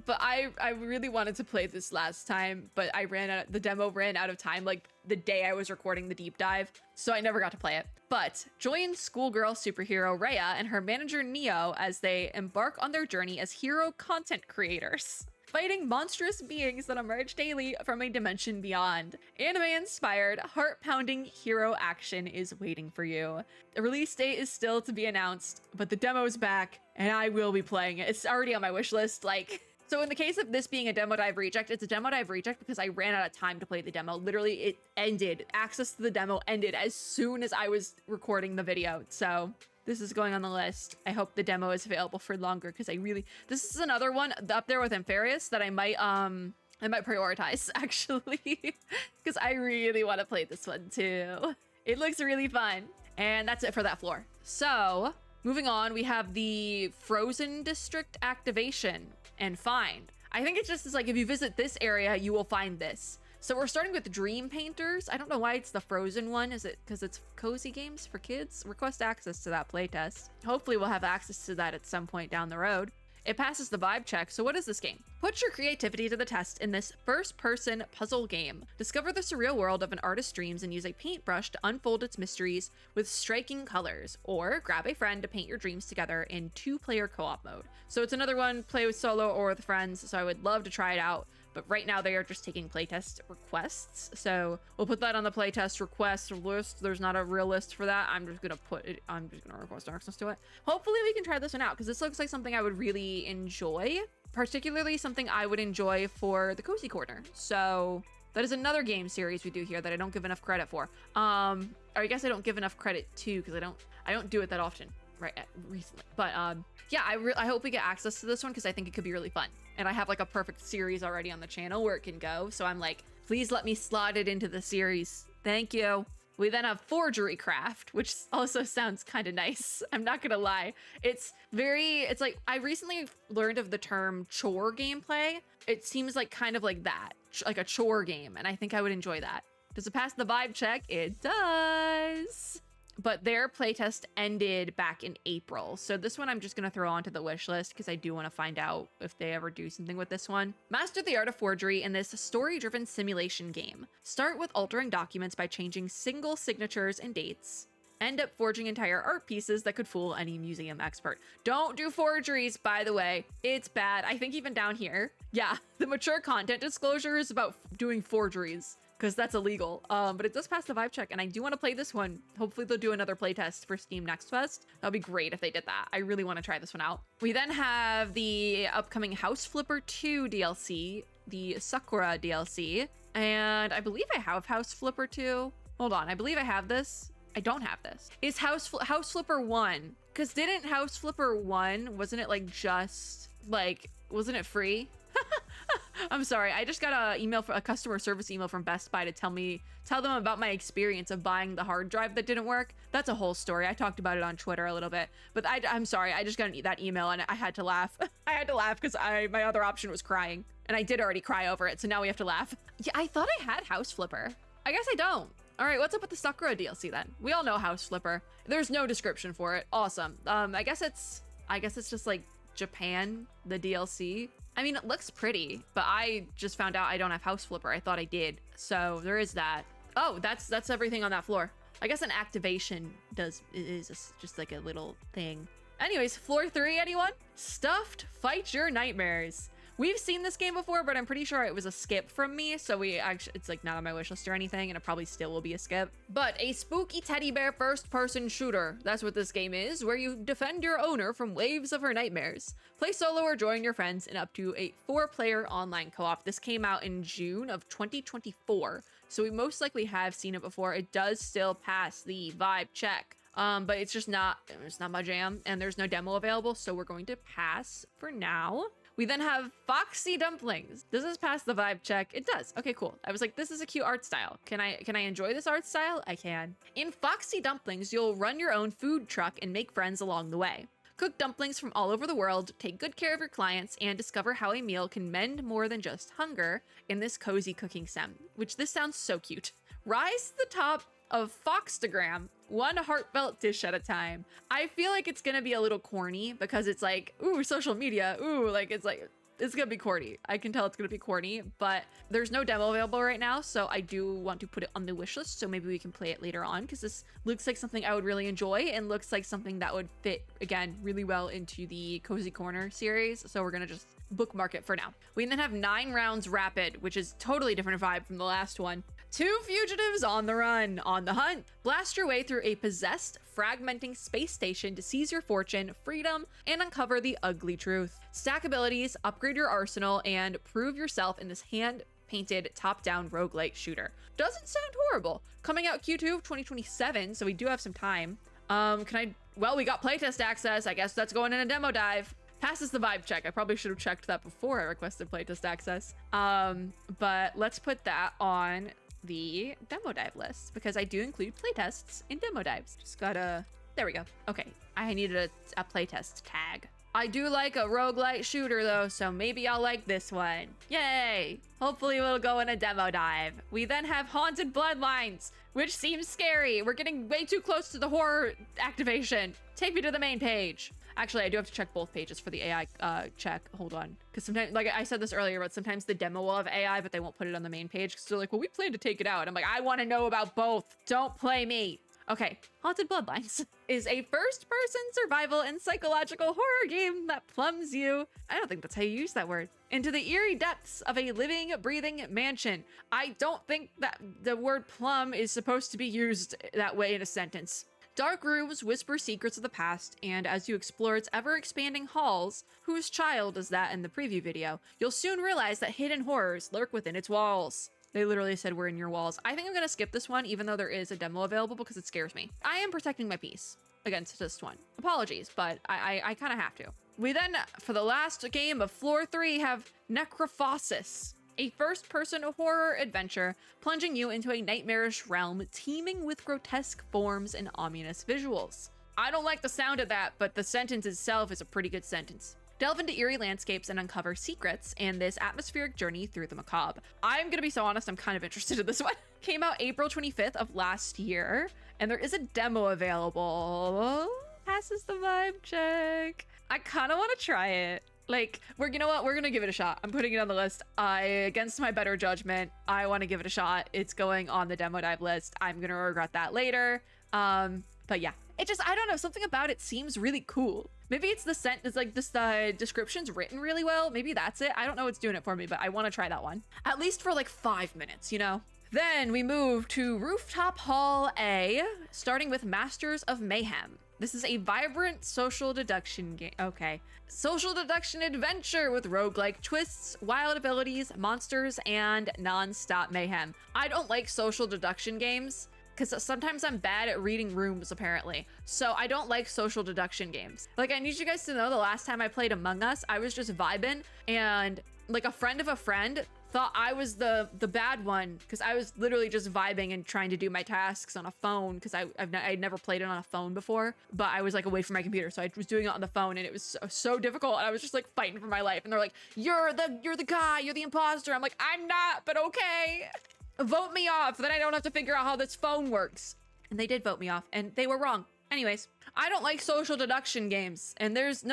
But I really wanted to play this last time, but the demo ran out of time like the day I was recording the deep dive, so I never got to play it. But join schoolgirl superhero Rhea and her manager Neo as they embark on their journey as hero content creators, fighting monstrous beings that emerge daily from a dimension beyond. Anime-inspired, heart-pounding hero action is waiting for you. The release date is still to be announced, but the demo's back, and I will be playing it. It's already on my wish list, like... So in the case of this being a demo dive reject, it's a demo dive reject because I ran out of time to play the demo. Literally, it ended. Access to the demo ended as soon as I was recording the video. So this is going on the list. I hope the demo is available for longer because this is another one up there with Ampharis that I might prioritize actually because I really want to play this one too. It looks really fun. And that's it for that floor. So moving on, we have the Frozen District activation and find. I think it's just as like if you visit this area, you will find this. So we're starting with Dream Painters. I don't know why it's the Frozen one. Is it because it's cozy games for kids? Request access to that playtest. Hopefully we'll have access to that at some point down the road. It passes the vibe check. So what is this game? Put your creativity to the test in this first-person puzzle game. Discover the surreal world of an artist's dreams and use a paintbrush to unfold its mysteries with striking colors. Or grab a friend to paint your dreams together in 2-player co-op mode. So it's another one, play with solo or with friends. So I would love to try it out. But right now they are just taking playtest requests. So we'll put that on the playtest request list. There's not a real list for that. I'm just gonna request access to it. Hopefully we can try this one out because this looks like something I would really enjoy, particularly something I would enjoy for the Cozy Corner. So that is another game series we do here that I don't give enough credit for. Or I guess I don't give enough credit to because I don't do it that often. recently. But yeah, I hope we get access to this one because I think it could be really fun. And I have like a perfect series already on the channel where it can go. So I'm like, please let me slot it into the series. Thank you. We then have Forgery Craft, which also sounds kind of nice. I'm not gonna lie. It's like, I recently learned of the term chore gameplay. It seems like kind of like that, like a chore game. And I think I would enjoy that. Does it pass the vibe check? It does. But their playtest ended back in April. So this one I'm just gonna throw onto the wish list because I do want to find out if they ever do something with this one. Master the art of forgery in this story-driven simulation game. Start with altering documents by changing single signatures and dates. End up forging entire art pieces that could fool any museum expert. Don't do forgeries, by the way. It's bad. I think even down here. Yeah, the mature content disclosure is about doing forgeries, because that's illegal. But it does pass the vibe check, and I do want to play this one. Hopefully they'll do another playtest for Steam Next Fest. That would be great if they did that. I really want to try this one out. We then have the upcoming House Flipper 2 DLC, the Sakura DLC, and I believe I have House Flipper 2. Hold on, I believe I have this. I don't have this. Is House Flipper 1? Because didn't House Flipper 1, wasn't it like just like, wasn't it free? I'm sorry, I just got a customer service email from Best Buy to tell them about my experience of buying the hard drive that didn't work. That's a whole story. I talked about it on Twitter a little bit, but I'm sorry, I just got that email and I had to laugh. I had to laugh because my other option was crying, and I did already cry over it, so now we have to laugh. Yeah, I thought I had House Flipper. I guess I don't. All right, what's up with the Sakura DLC then? We all know House Flipper. There's no description for it. Awesome. I guess it's just like Japan, the DLC. I mean, it looks pretty, but I just found out I don't have House Flipper. I thought I did. So there is that. Oh, that's everything on that floor. I guess an activation is just like a little thing. Anyways, floor 3, anyone? Stuffed Fight Your Nightmares. We've seen this game before, but I'm pretty sure it was a skip from me, so it's like not on my wish list or anything, and it probably still will be a skip. But a spooky teddy bear first-person shooter. That's what this game is, where you defend your owner from waves of her nightmares. Play solo or join your friends in up to a 4-player online co-op. This came out in June of 2024, so we most likely have seen it before. It does still pass the vibe check. But it's not my jam, and there's no demo available, so we're going to pass for now. We then have Foxy Dumplings. Does this pass the vibe check? It does. Okay, cool. I was like, this is a cute art style. Can I enjoy this art style? I can. In Foxy Dumplings, you'll run your own food truck and make friends along the way. Cook dumplings from all over the world, take good care of your clients, and discover how a meal can mend more than just hunger in this cozy cooking sim, which this sounds so cute. Rise to the top of Foxtagram, one heartfelt dish at a time. I feel like it's gonna be a little corny because it's like, ooh, social media, ooh, like it's gonna be corny. I can tell it's gonna be corny, but there's no demo available right now, so I do want to put it on the wish list, so maybe we can play it later on, because this looks like something I would really enjoy and looks like something that would fit, again, really well into the Cozy Corner series, so we're gonna just bookmark it for now. We then have 9 Rounds Rapid, which is totally different vibe from the last one. 2 fugitives on the run, on the hunt. Blast your way through a possessed, fragmenting space station to seize your fortune, freedom, and uncover the ugly truth. Stack abilities, upgrade your arsenal, and prove yourself in this hand-painted top-down roguelike shooter. Doesn't sound horrible. Coming out Q2 of 2027, so we do have some time. Well, we got playtest access. I guess that's going in a demo dive. Passes the vibe check. I probably should have checked that before I requested playtest access. But let's put that on the demo dive list because I do include playtests in demo dives. Just gotta, there we go. Okay, I needed a playtest tag. I do like a roguelite shooter though, so maybe I'll like this one. Yay! Hopefully we'll go in a demo dive. We then have Haunted Bloodlines, which seems scary. We're getting way too close to the horror activation. Take me to the main page. Actually, I do have to check both pages for the AI check. Hold on. Because sometimes, like I said this earlier, but sometimes the demo will have AI, but they won't put it on the main page because they're like, well, we plan to take it out. I'm like, I want to know about both. Don't play me. Okay, Haunted Bloodlines is a first-person survival and psychological horror game that plumbs you, I don't think that's how you use that word, into the eerie depths of a living, breathing mansion. I don't think that the word plumb is supposed to be used that way in a sentence. Dark rooms whisper secrets of the past, and as you explore its ever-expanding halls, whose child is that in the preview video, you'll soon realize that hidden horrors lurk within its walls. They literally said we're in your walls. I think I'm gonna skip this one, even though there is a demo available, because it scares me. I am protecting my peace against this one. Apologies, but I kind of have to. We then, for the last game of floor 3, have Necrophosis, a first-person horror adventure plunging you into a nightmarish realm teeming with grotesque forms and ominous visuals. I don't like the sound of that, but the sentence itself is a pretty good sentence. Delve into eerie landscapes and uncover secrets in this atmospheric journey through the macabre. I'm gonna be so honest, I'm kind of interested in this one. Came out April 25th of last year, and there is a demo available. Passes the vibe check. I kind of want to try it. Like, you know what? We're gonna give it a shot. I'm putting it on the list. Against my better judgment, I want to give it a shot. It's going on the demo dive list. I'm gonna regret that later. But yeah, it just, I don't know, something about it seems really cool. Maybe it's it's like this, the description's written really well. Maybe that's it. I don't know what's doing it for me, but I want to try that one. At least for like 5 minutes, you know? Then we move to Rooftop Hall A, starting with Masters of Mayhem. This is a vibrant social deduction game. Okay. Social deduction adventure with roguelike twists, wild abilities, monsters, and non-stop mayhem. I don't like social deduction games because sometimes I'm bad at reading rooms, apparently. So I don't like social deduction games. Like, I need you guys to know the last time I played Among Us, I was just vibing, and like a friend of a friend thought I was the bad one because I was literally just vibing and trying to do my tasks on a phone because I'd never played it on a phone before, but I was like away from my computer, so I was doing it on the phone, and it was so difficult, and I was just like fighting for my life, and they're like, you're the guy, you're the imposter. I'm like, I'm not, but okay. Vote me off, then I don't have to figure out how this phone works. And they did vote me off, and they were wrong. Anyways, I don't like social deduction games, and it's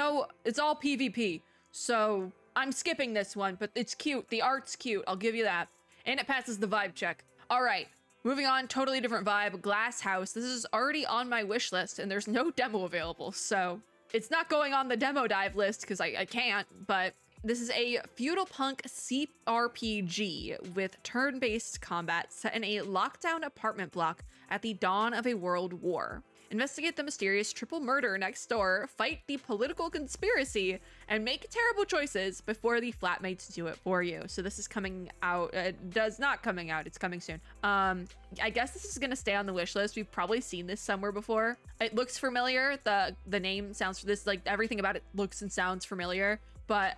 all PvP, so I'm skipping this one, but it's cute. The art's cute, I'll give you that. And it passes the vibe check. All right, moving on, totally different vibe, Glass House. This is already on my wish list, and there's no demo available, so it's not going on the demo dive list because I can't, but this is a feudal punk CRPG with turn-based combat set in a lockdown apartment block at the dawn of a world war. Investigate the mysterious triple murder next door, fight the political conspiracy, and make terrible choices before the flatmates do it for you. So this is coming out, does not coming out, it's coming soon. I guess this is gonna stay on the wish list. We've probably seen this somewhere before. It looks familiar, the name sounds, like everything about it looks and sounds familiar, but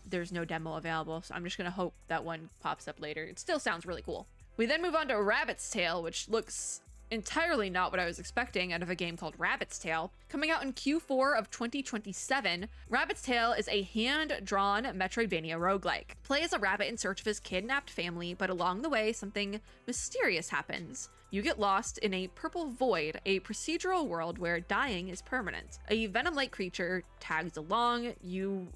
there's no demo available, so I'm just gonna hope that one pops up later. It still sounds really cool. We then move on to Rabbit's Tail, which looks entirely not what I was expecting out of a game called Rabbit's Tail. Coming out in Q4 of 2027, Rabbit's Tail is a hand-drawn Metroidvania roguelike. Play as a rabbit in search of his kidnapped family, but along the way, something mysterious happens. You get lost in a purple void, a procedural world where dying is permanent. A venom-like creature tags along, you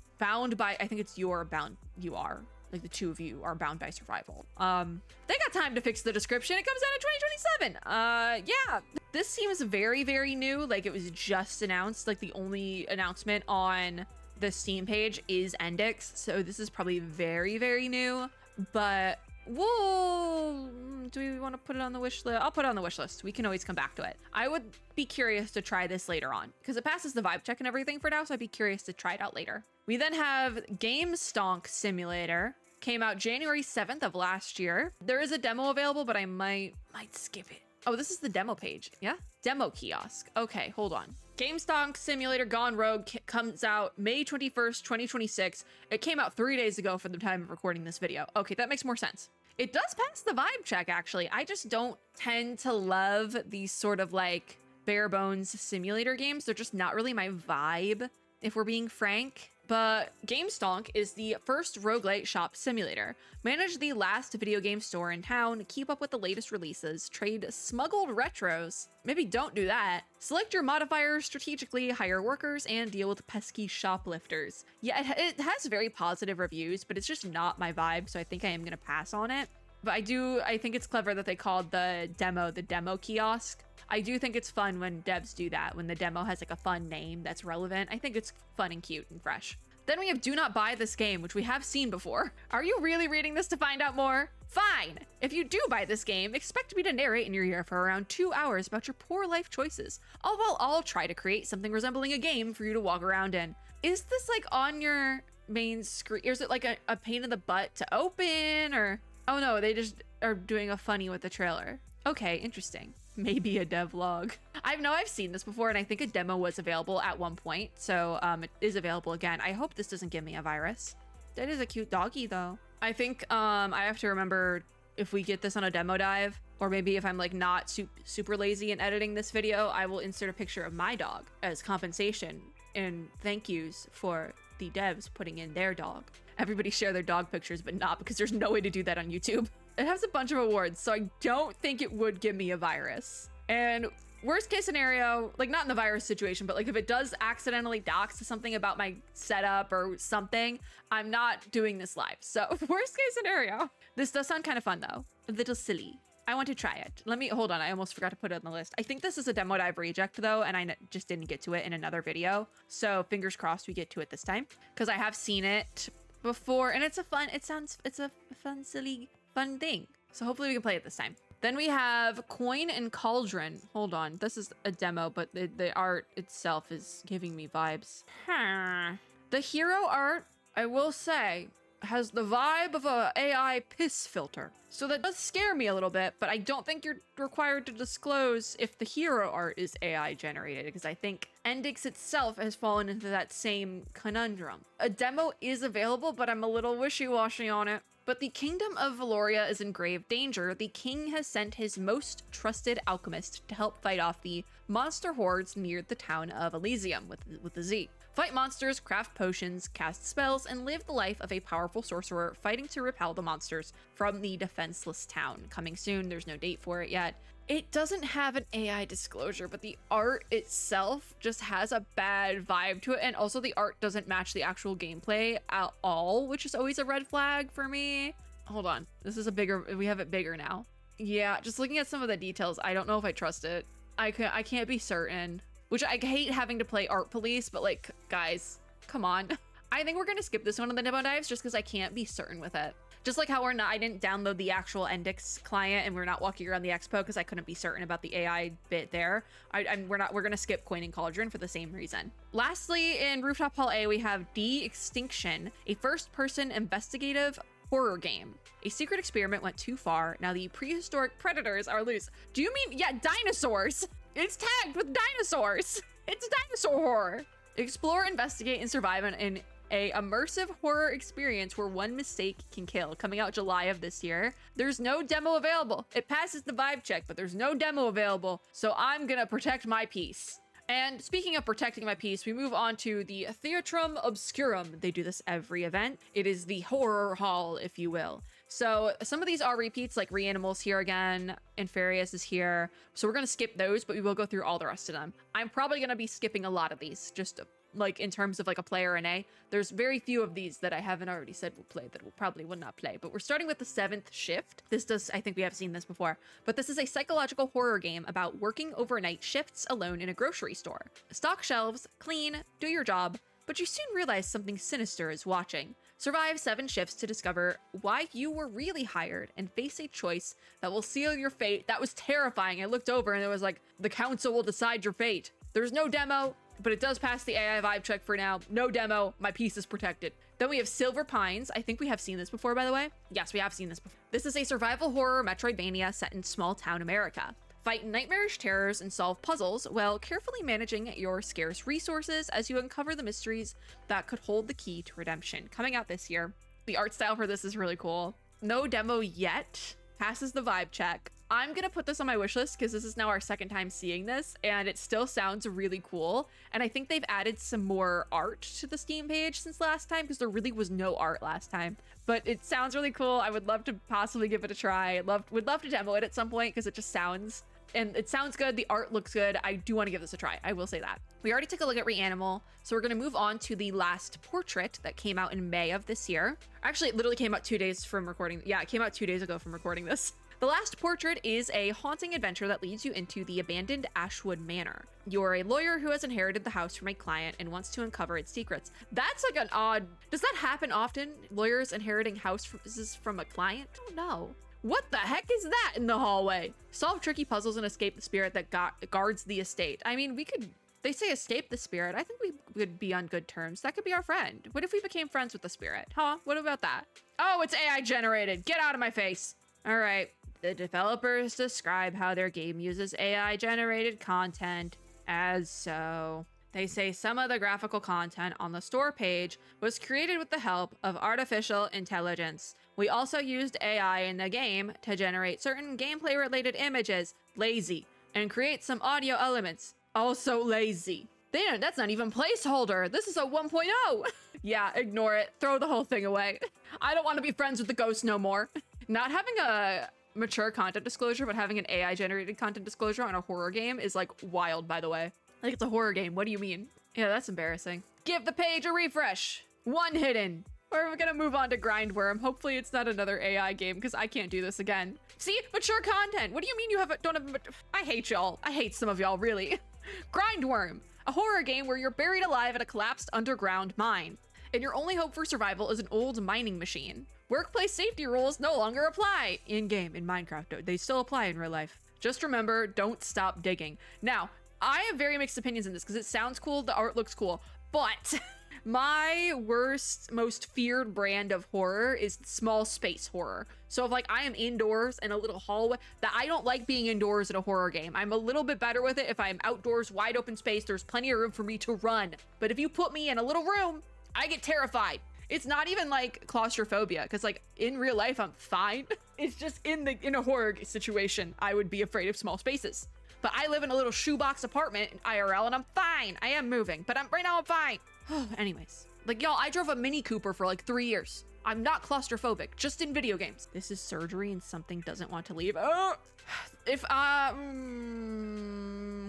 are. Like, the two of you are bound by survival. They got time to fix the description. It comes out in 2027. Yeah. This seems very, very new. Like, it was just announced. Like, the only announcement on the Steam page is ENDIX. So this is probably very, very new. But, whoa. Do we want to put it on the wish list? I'll put it on the wish list. We can always come back to it. I would be curious to try this later on because it passes the vibe check and everything for now. So I'd be curious to try it out later. We then have Game Stonk Simulator. Came out January 7th of last year. There is a demo available, but I might skip it. Oh, this is the demo page. Yeah? Demo kiosk. Okay, hold on. Game Stonk Simulator Gone Rogue comes out May 21st, 2026. It came out 3 days ago from the time of recording this video. Okay, that makes more sense. It does pass the vibe check, actually. I just don't tend to love these sort of like bare bones simulator games. They're just not really my vibe, if we're being frank. But Game Stonk is the first roguelite shop simulator. Manage the last video game store in town, keep up with the latest releases, trade smuggled retros. Maybe don't do that. Select your modifiers strategically, hire workers, and deal with pesky shoplifters. Yeah, it has very positive reviews, but it's just not my vibe, so I think I am gonna pass on it. But I think it's clever that they called the demo kiosk. I do think it's fun when devs do that, when the demo has like a fun name that's relevant. I think it's fun and cute and fresh. Then we have Do Not Buy This Game, which we have seen before. Are you really reading this to find out more? Fine. If you do buy this game, expect me to narrate in your ear for around 2 hours about your poor life choices. While I'll try to create something resembling a game for you to walk around in. Is this like on your main screen? Or is it like a pain in the butt to open? Or Oh no, they just are doing a funny with the trailer. Okay, interesting. Maybe a devlog. I know I've seen this before, and I think a demo was available at one point, so it is available again. I hope this doesn't give me a virus. That is a cute doggy though. I think I have to remember if we get this on a demo dive, or maybe if I'm like not super lazy in editing this video, I will insert a picture of my dog as compensation and thank yous for the devs putting in their dog. Everybody share their dog pictures, but not because there's no way to do that on YouTube. It has a bunch of awards, so I don't think it would give me a virus. And worst case scenario, like not in the virus situation, but like if it does accidentally dox to something about my setup or something, I'm not doing this live. So worst case scenario. This does sound kind of fun though. A little silly. I want to try it. Hold on. I almost forgot to put it on the list. I think this is a demo dive reject though, and I just didn't get to it in another video. So fingers crossed we get to it this time, because I have seen it before and it's a fun silly fun thing. So hopefully we can play it this time. Then we have Coin and Cauldron. Hold on, this is a demo, but the art itself is giving me vibes. The hero art, I will say, has the vibe of a AI piss filter. So that does scare me a little bit, but I don't think you're required to disclose if the hero art is AI generated, because I think ENDIX itself has fallen into that same conundrum. A demo is available, but I'm a little wishy-washy on it. But the kingdom of Valoria is in grave danger. The king has sent his most trusted alchemist to help fight off the monster hordes near the town of Elysium with a Z. Fight monsters, craft potions, cast spells, and live the life of a powerful sorcerer fighting to repel the monsters from the defenseless town. Coming soon, there's no date for it yet. It doesn't have an AI disclosure, but the art itself just has a bad vibe to it. And also the art doesn't match the actual gameplay at all, which is always a red flag for me. Hold on. This is we have it bigger now. Yeah, just looking at some of the details, I don't know if I trust it. I can't be certain, which I hate having to play art police, but like, guys, come on. I think we're going to skip this one on the demo dives just because I can't be certain with it. Just like how I didn't download the actual ENDIX client and we're not walking around the expo because I couldn't be certain about the AI bit there. We're going to skip Coin and Cauldron for the same reason. Lastly, in Rooftop Hall A, we have De-Extinction, a first-person investigative horror game. A secret experiment went too far. Now the prehistoric predators are loose. Do you mean, yeah, dinosaurs? It's tagged with dinosaurs. It's dinosaur horror. Explore, investigate, and survive in a immersive horror experience where one mistake can kill. Coming out July of this year. There's no demo available. It passes the vibe check, but there's no demo available. So I'm gonna protect my peace. And speaking of protecting my peace, we move on to the Theatrum Obscurum. They do this every event. It is the horror hall, if you will. So some of these are repeats, like Reanimal's here again, Inferius is here. So we're gonna skip those, but we will go through all the rest of them. I'm probably gonna be skipping a lot of these, just like in terms of like a player and a. There's very few of these that I haven't already said will play that will not play. But we're starting with the 7th Shift. I think we have seen this before, but this is a psychological horror game about working overnight shifts alone in a grocery store. Stock shelves, clean, do your job, but you soon realize something sinister is watching. Survive 7 shifts to discover why you were really hired and face a choice that will seal your fate. That was terrifying. I looked over and it was like, the council will decide your fate. There's no demo, but it does pass the AI vibe check for now. No demo, my peace is protected. Then we have Silver Pines. I think we have seen this before, by the way. Yes, we have seen this before. This is a survival horror Metroidvania set in small town America. Fight nightmarish terrors and solve puzzles while carefully managing your scarce resources as you uncover the mysteries that could hold the key to redemption. Coming out this year. The art style for this is really cool. No demo yet. Passes the vibe check. I'm gonna put this on my wish list because this is now our second time seeing this and it still sounds really cool. And I think they've added some more art to the Steam page since last time because there really was no art last time. But it sounds really cool. I would love to possibly give it a try. Would love to demo it at some point because it just sounds, and it sounds good. The art looks good. I do want to give this a try. I will say that. We already took a look at Reanimal, so we're going to move on to the last portrait that came out in May of this year. Actually, it literally came out 2 days from recording. Yeah, it came out 2 days ago from recording this. The last portrait is a haunting adventure that leads you into the abandoned Ashwood Manor. You're a lawyer who has inherited the house from a client and wants to uncover its secrets. That's like an odd... Does that happen often? Lawyers inheriting houses from a client? I don't know. What the heck is that in the hallway? Solve tricky puzzles and escape the spirit that guards the estate. I mean, we could They say escape the spirit. I think we would be on good terms. That could be our friend. What if we became friends with the spirit? Huh? What about that? Oh, it's AI generated. Get out of my face. All right. The developers describe how their game uses AI generated content as so. They say some of the graphical content on the store page was created with the help of artificial intelligence. We also used AI in the game to generate certain gameplay related images, lazy, and create some audio elements, also lazy. Damn, that's not even placeholder. This is a 1.0. Yeah, ignore it. Throw the whole thing away. I don't want to be friends with the ghost no more. Not having a mature content disclosure, but having an AI generated content disclosure on a horror game is like wild, by the way. Like, it's a horror game. What do you mean? Yeah, that's embarrassing. Give the page a refresh. One hidden. We're gonna move on to Grindworm. Hopefully it's not another AI game because I can't do this again. See? Mature content. What do you mean you don't have... I hate y'all. I hate some of y'all, really. Grindworm. A horror game where you're buried alive at a collapsed underground mine, and your only hope for survival is an old mining machine. Workplace safety rules no longer apply in-game in Minecraft. They still apply in real life. Just remember, don't stop digging. Now, I have very mixed opinions on this because it sounds cool, the art looks cool, but my worst, most feared brand of horror is small space horror. So if like I am indoors in a little hallway, that I don't like being indoors in a horror game. I'm a little bit better with it if I'm outdoors, wide open space, there's plenty of room for me to run. But if you put me in a little room, I get terrified. It's not even like claustrophobia, because like in real life, I'm fine. It's just in a horror situation, I would be afraid of small spaces. But I live in a little shoebox apartment in IRL and I'm fine. I am moving, but right now I'm fine. Anyways, like y'all, I drove a Mini Cooper for like 3 years. I'm not claustrophobic, just in video games. This is surgery and something doesn't want to leave. Oh, if,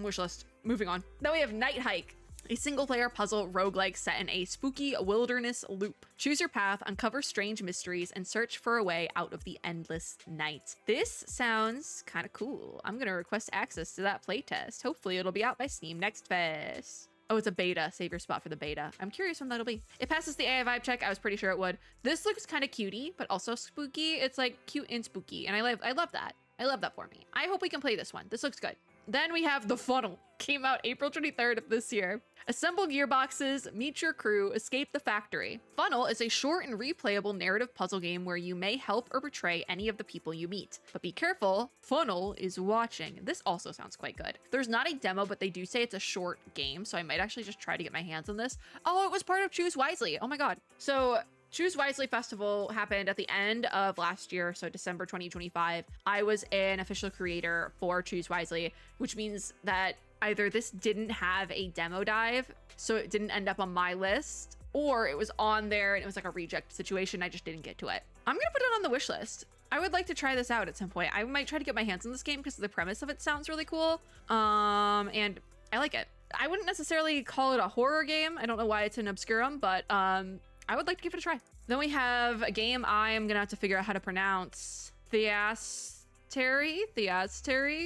wish list, moving on. Then we have Night Hike. A single-player puzzle roguelike set in a spooky wilderness loop. Choose your path, uncover strange mysteries, and search for a way out of the endless night. This sounds kind of cool. I'm gonna request access to that playtest. Hopefully it'll be out by Steam next fest. Oh, it's a beta. Save your spot for the beta. I'm curious when that'll be. It passes the AI vibe check. I was pretty sure it would. This looks kind of cutie, but also spooky. It's like cute and spooky, and I love that. I love that for me. I hope we can play this one. This looks good. Then we have The Funnel. Came out April 23rd of this year. Assemble gearboxes, meet your crew, escape the factory. Funnel is a short and replayable narrative puzzle game where you may help or betray any of the people you meet. But be careful, Funnel is watching. This also sounds quite good. There's not a demo, but they do say it's a short game, so I might actually just try to get my hands on this. Oh, it was part of Choose Wisely. Oh my god. So Choose Wisely Festival happened at the end of last year, so December 2025. I was an official creator for Choose Wisely, which means that either this didn't have a demo dive, so it didn't end up on my list, or it was on there and it was like a reject situation. I just didn't get to it. I'm gonna put it on the wish list. I would like to try this out at some point. I might try to get my hands on this game because the premise of it sounds really cool. And I like it. I wouldn't necessarily call it a horror game. I don't know why it's an obscurum, but I would like to give it a try. Then we have a game I'm gonna have to figure out how to pronounce. Theastery?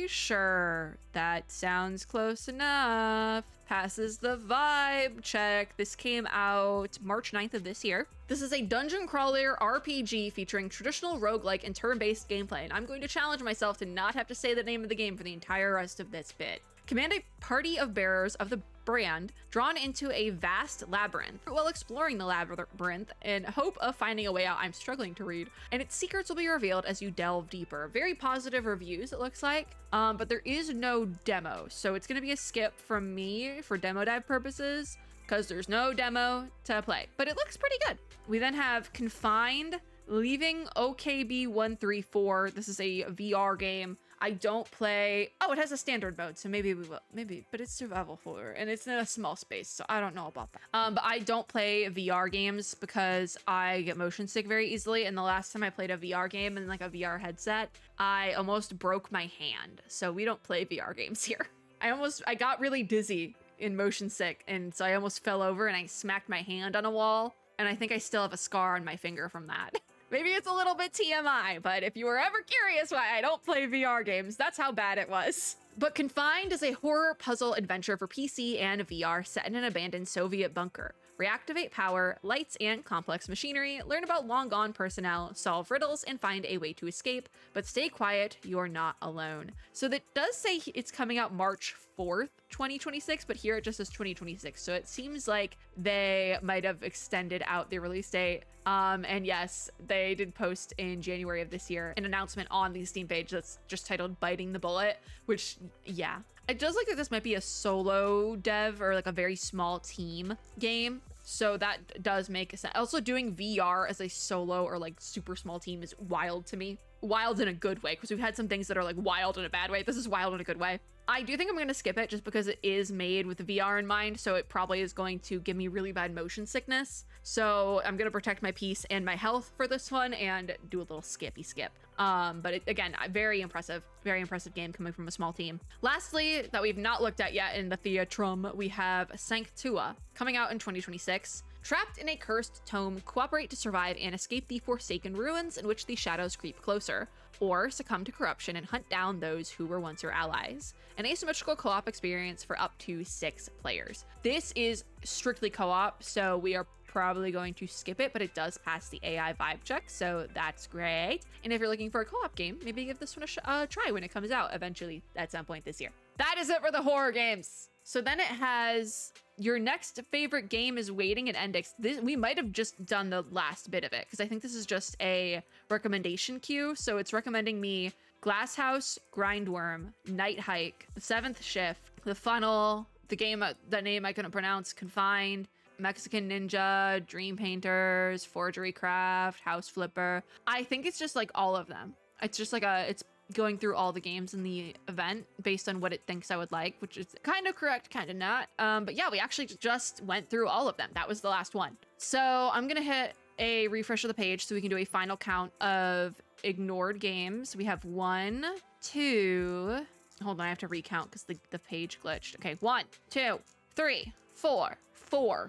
Sure, that sounds close enough. Passes the vibe check. This came out March 9th of this year. This is a dungeon crawler RPG featuring traditional roguelike and turn-based gameplay, and I'm going to challenge myself to not have to say the name of the game for the entire rest of this bit. Command a party of bearers of the brand drawn into a vast labyrinth while exploring the labyrinth in hope of finding a way out. I'm struggling to read. And its secrets will be revealed as you delve deeper. Very positive reviews, it looks like. But there is no demo. So it's going to be a skip from me for demo dive purposes because there's no demo to play. But it looks pretty good. We then have Confined, Leaving OKB134. This is a VR game. I don't play... Oh, it has a standard mode, so maybe we will. Maybe, but it's survival horror, and it's in a small space, so I don't know about that. But I don't play VR games because I get motion sick very easily, and the last time I played a VR game in like a VR headset, I almost broke my hand, so we don't play VR games here. I got really dizzy in motion sick, and so I almost fell over and I smacked my hand on a wall, and I think I still have a scar on my finger from that. Maybe it's a little bit TMI, but if you were ever curious why I don't play VR games, that's how bad it was. But Confined is a horror puzzle adventure for PC and VR set in an abandoned Soviet bunker. Reactivate power, lights, and complex machinery, learn about long-gone personnel, solve riddles, and find a way to escape. But stay quiet, you're not alone. So that does say it's coming out March 4th, 2026, but here it just says 2026. So it seems like they might have extended out the release date. And yes, they did post in January of this year an announcement on the Steam page that's just titled Biting the Bullet, which, yeah. It does look like this might be a solo dev or like a very small team game. So that does make sense. Also, doing VR as a solo or like super small team is wild to me. Wild in a good way, because we've had some things that are like wild in a bad way. This is wild in a good way. I do think I'm going to skip it just because it is made with the VR in mind. So it probably is going to give me really bad motion sickness. So I'm going to protect my peace and my health for this one and do a little skippy skip. But again, very impressive game coming from a small team. Lastly, that we've not looked at yet in the Theatrum, we have Sanctua coming out in 2026. Trapped in a cursed tome, cooperate to survive and escape the forsaken ruins in which the shadows creep closer, or succumb to corruption and hunt down those who were once your allies. An asymmetrical co-op experience for up to 6 players. This is strictly co-op, so we are probably going to skip it, but it does pass the AI vibe check, so that's great. And if you're looking for a co-op game, maybe give this one a try when it comes out eventually at some point this year. That is it for the horror games. So then it has your next favorite game is waiting in ENDIX. We might have just done the last bit of it because I think this is just a recommendation queue. So it's recommending me Glass House, Grindworm, Night Hike, The Seventh Shift, The Funnel, the name I couldn't pronounce, Confined, Mexican Ninja, Dream Painters, Forgery Craft, House Flipper. I think it's just like all of them. It's just like it's going through all the games in the event based on what it thinks I would like, which is kind of correct, kind of not. But yeah, we actually just went through all of them. That was the last one. So I'm gonna hit a refresh of the page so we can do a final count of ignored games. We have 1, 2, hold on, I have to recount because the page glitched. Okay, 1, 2, 3, 4.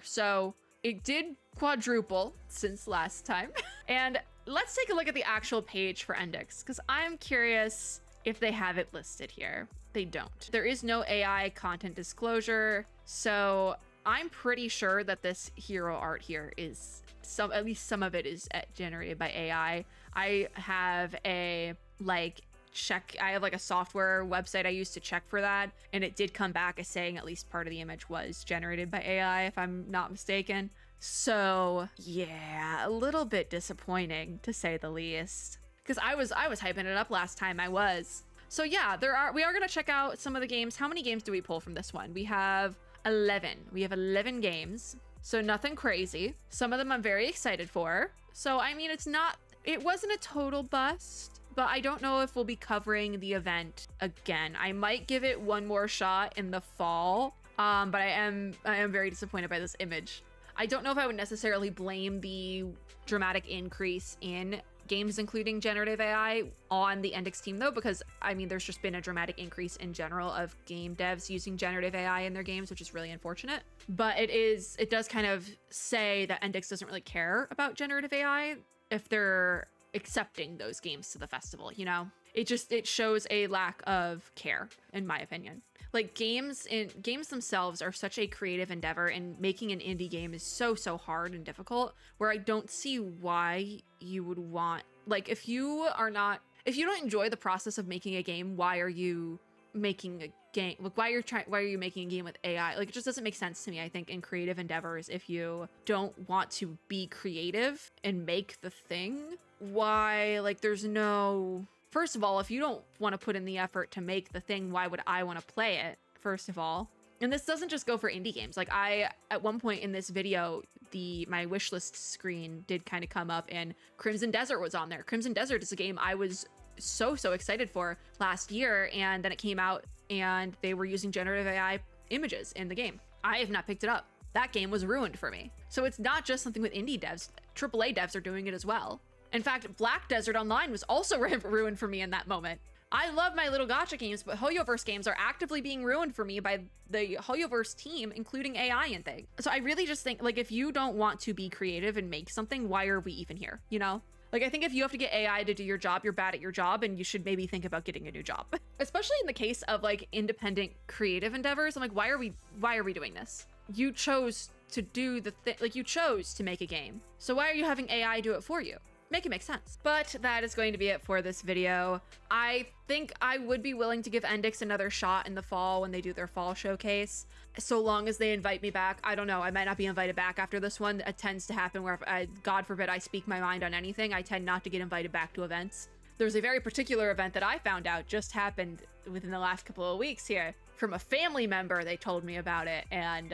So it did quadruple since last time. And let's take a look at the actual page for ENDIX, because I'm curious if they have it listed here. They don't. There is no AI content disclosure, so I'm pretty sure that this hero art here is at least some of it is generated by AI. I have a software website I used to check for that, and it did come back as saying at least part of the image was generated by AI, if I'm not mistaken. So yeah, a little bit disappointing to say the least, because I was hyping it up last time. I was. So yeah, we are going to check out some of the games. How many games do we pull from this one? We have 11. We have 11 games. So nothing crazy. Some of them I'm very excited for. So I mean, it wasn't a total bust, but I don't know if we'll be covering the event again. I might give it one more shot in the fall. But I am very disappointed by this image. I don't know if I would necessarily blame the dramatic increase in games including generative AI on the ENDIX team though, because I mean, there's just been a dramatic increase in general of game devs using generative AI in their games, which is really unfortunate. But it does kind of say that ENDIX doesn't really care about generative AI if they're accepting those games to the festival, you know? It shows a lack of care, in my opinion. Like games themselves are such a creative endeavor, and making an indie game is so hard and difficult, where I don't see why you would want, like, if you don't enjoy the process of making a game, why are you making a game? Like, why are you making a game with AI? Like, it just doesn't make sense to me. I think in creative endeavors, if you don't want to be creative and make the thing, why, like, first of all, if you don't want to put in the effort to make the thing, why would I want to play it, first of all? And this doesn't just go for indie games. Like, at one point in this video, my wishlist screen did kind of come up, and Crimson Desert was on there. Crimson Desert is a game I was so excited for last year, and then it came out and they were using generative AI images in the game. I have not picked it up. That game was ruined for me. So it's not just something with indie devs. AAA devs are doing it as well. In fact, Black Desert Online was also ruined for me in that moment. I love my little gacha games, but HoYoverse games are actively being ruined for me by the HoYoverse team, including AI and things. So I really just think, like, if you don't want to be creative and make something, why are we even here? You know? Like, I think if you have to get AI to do your job, you're bad at your job, and you should maybe think about getting a new job. Especially in the case of like independent creative endeavors. I'm like, why are we doing this? You chose to do the thing, like you chose to make a game. So why are you having AI do it for you? Make it make sense. But that is going to be it for this video. I think I would be willing to give ENDIX another shot in the fall when they do their fall showcase, so long as they invite me back. I don't know, I might not be invited back after this one. It tends to happen where, God forbid I speak my mind on anything, I tend not to get invited back to events. There's a very particular event that I found out just happened within the last couple of weeks here. From a family member, they told me about it, and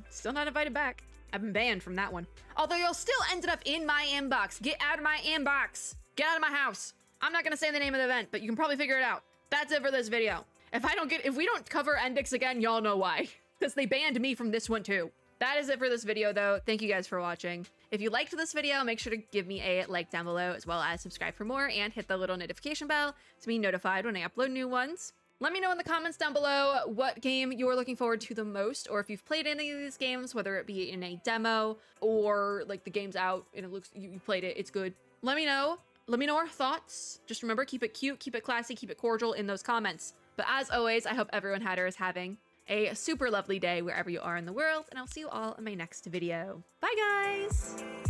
still not invited back. I've been banned from that one. Although you'll still ended up in my inbox. Get out of my inbox. Get out of my house. I'm not gonna say the name of the event, but you can probably figure it out. That's it for this video. If we don't cover ENDIX again, y'all know why. Because they banned me from this one too. That is it for this video though. Thank you guys for watching. If you liked this video, make sure to give me a like down below, as well as subscribe for more and hit the little notification bell to be notified when I upload new ones. Let me know in the comments down below what game you're looking forward to the most, or if you've played any of these games, whether it be in a demo or like the game's out and it looks you played it, it's good. Let me know. Let me know our thoughts. Just remember, keep it cute, keep it classy, keep it cordial in those comments. But as always, I hope everyone Hatter is having a super lovely day wherever you are in the world, and I'll see you all in my next video. Bye guys!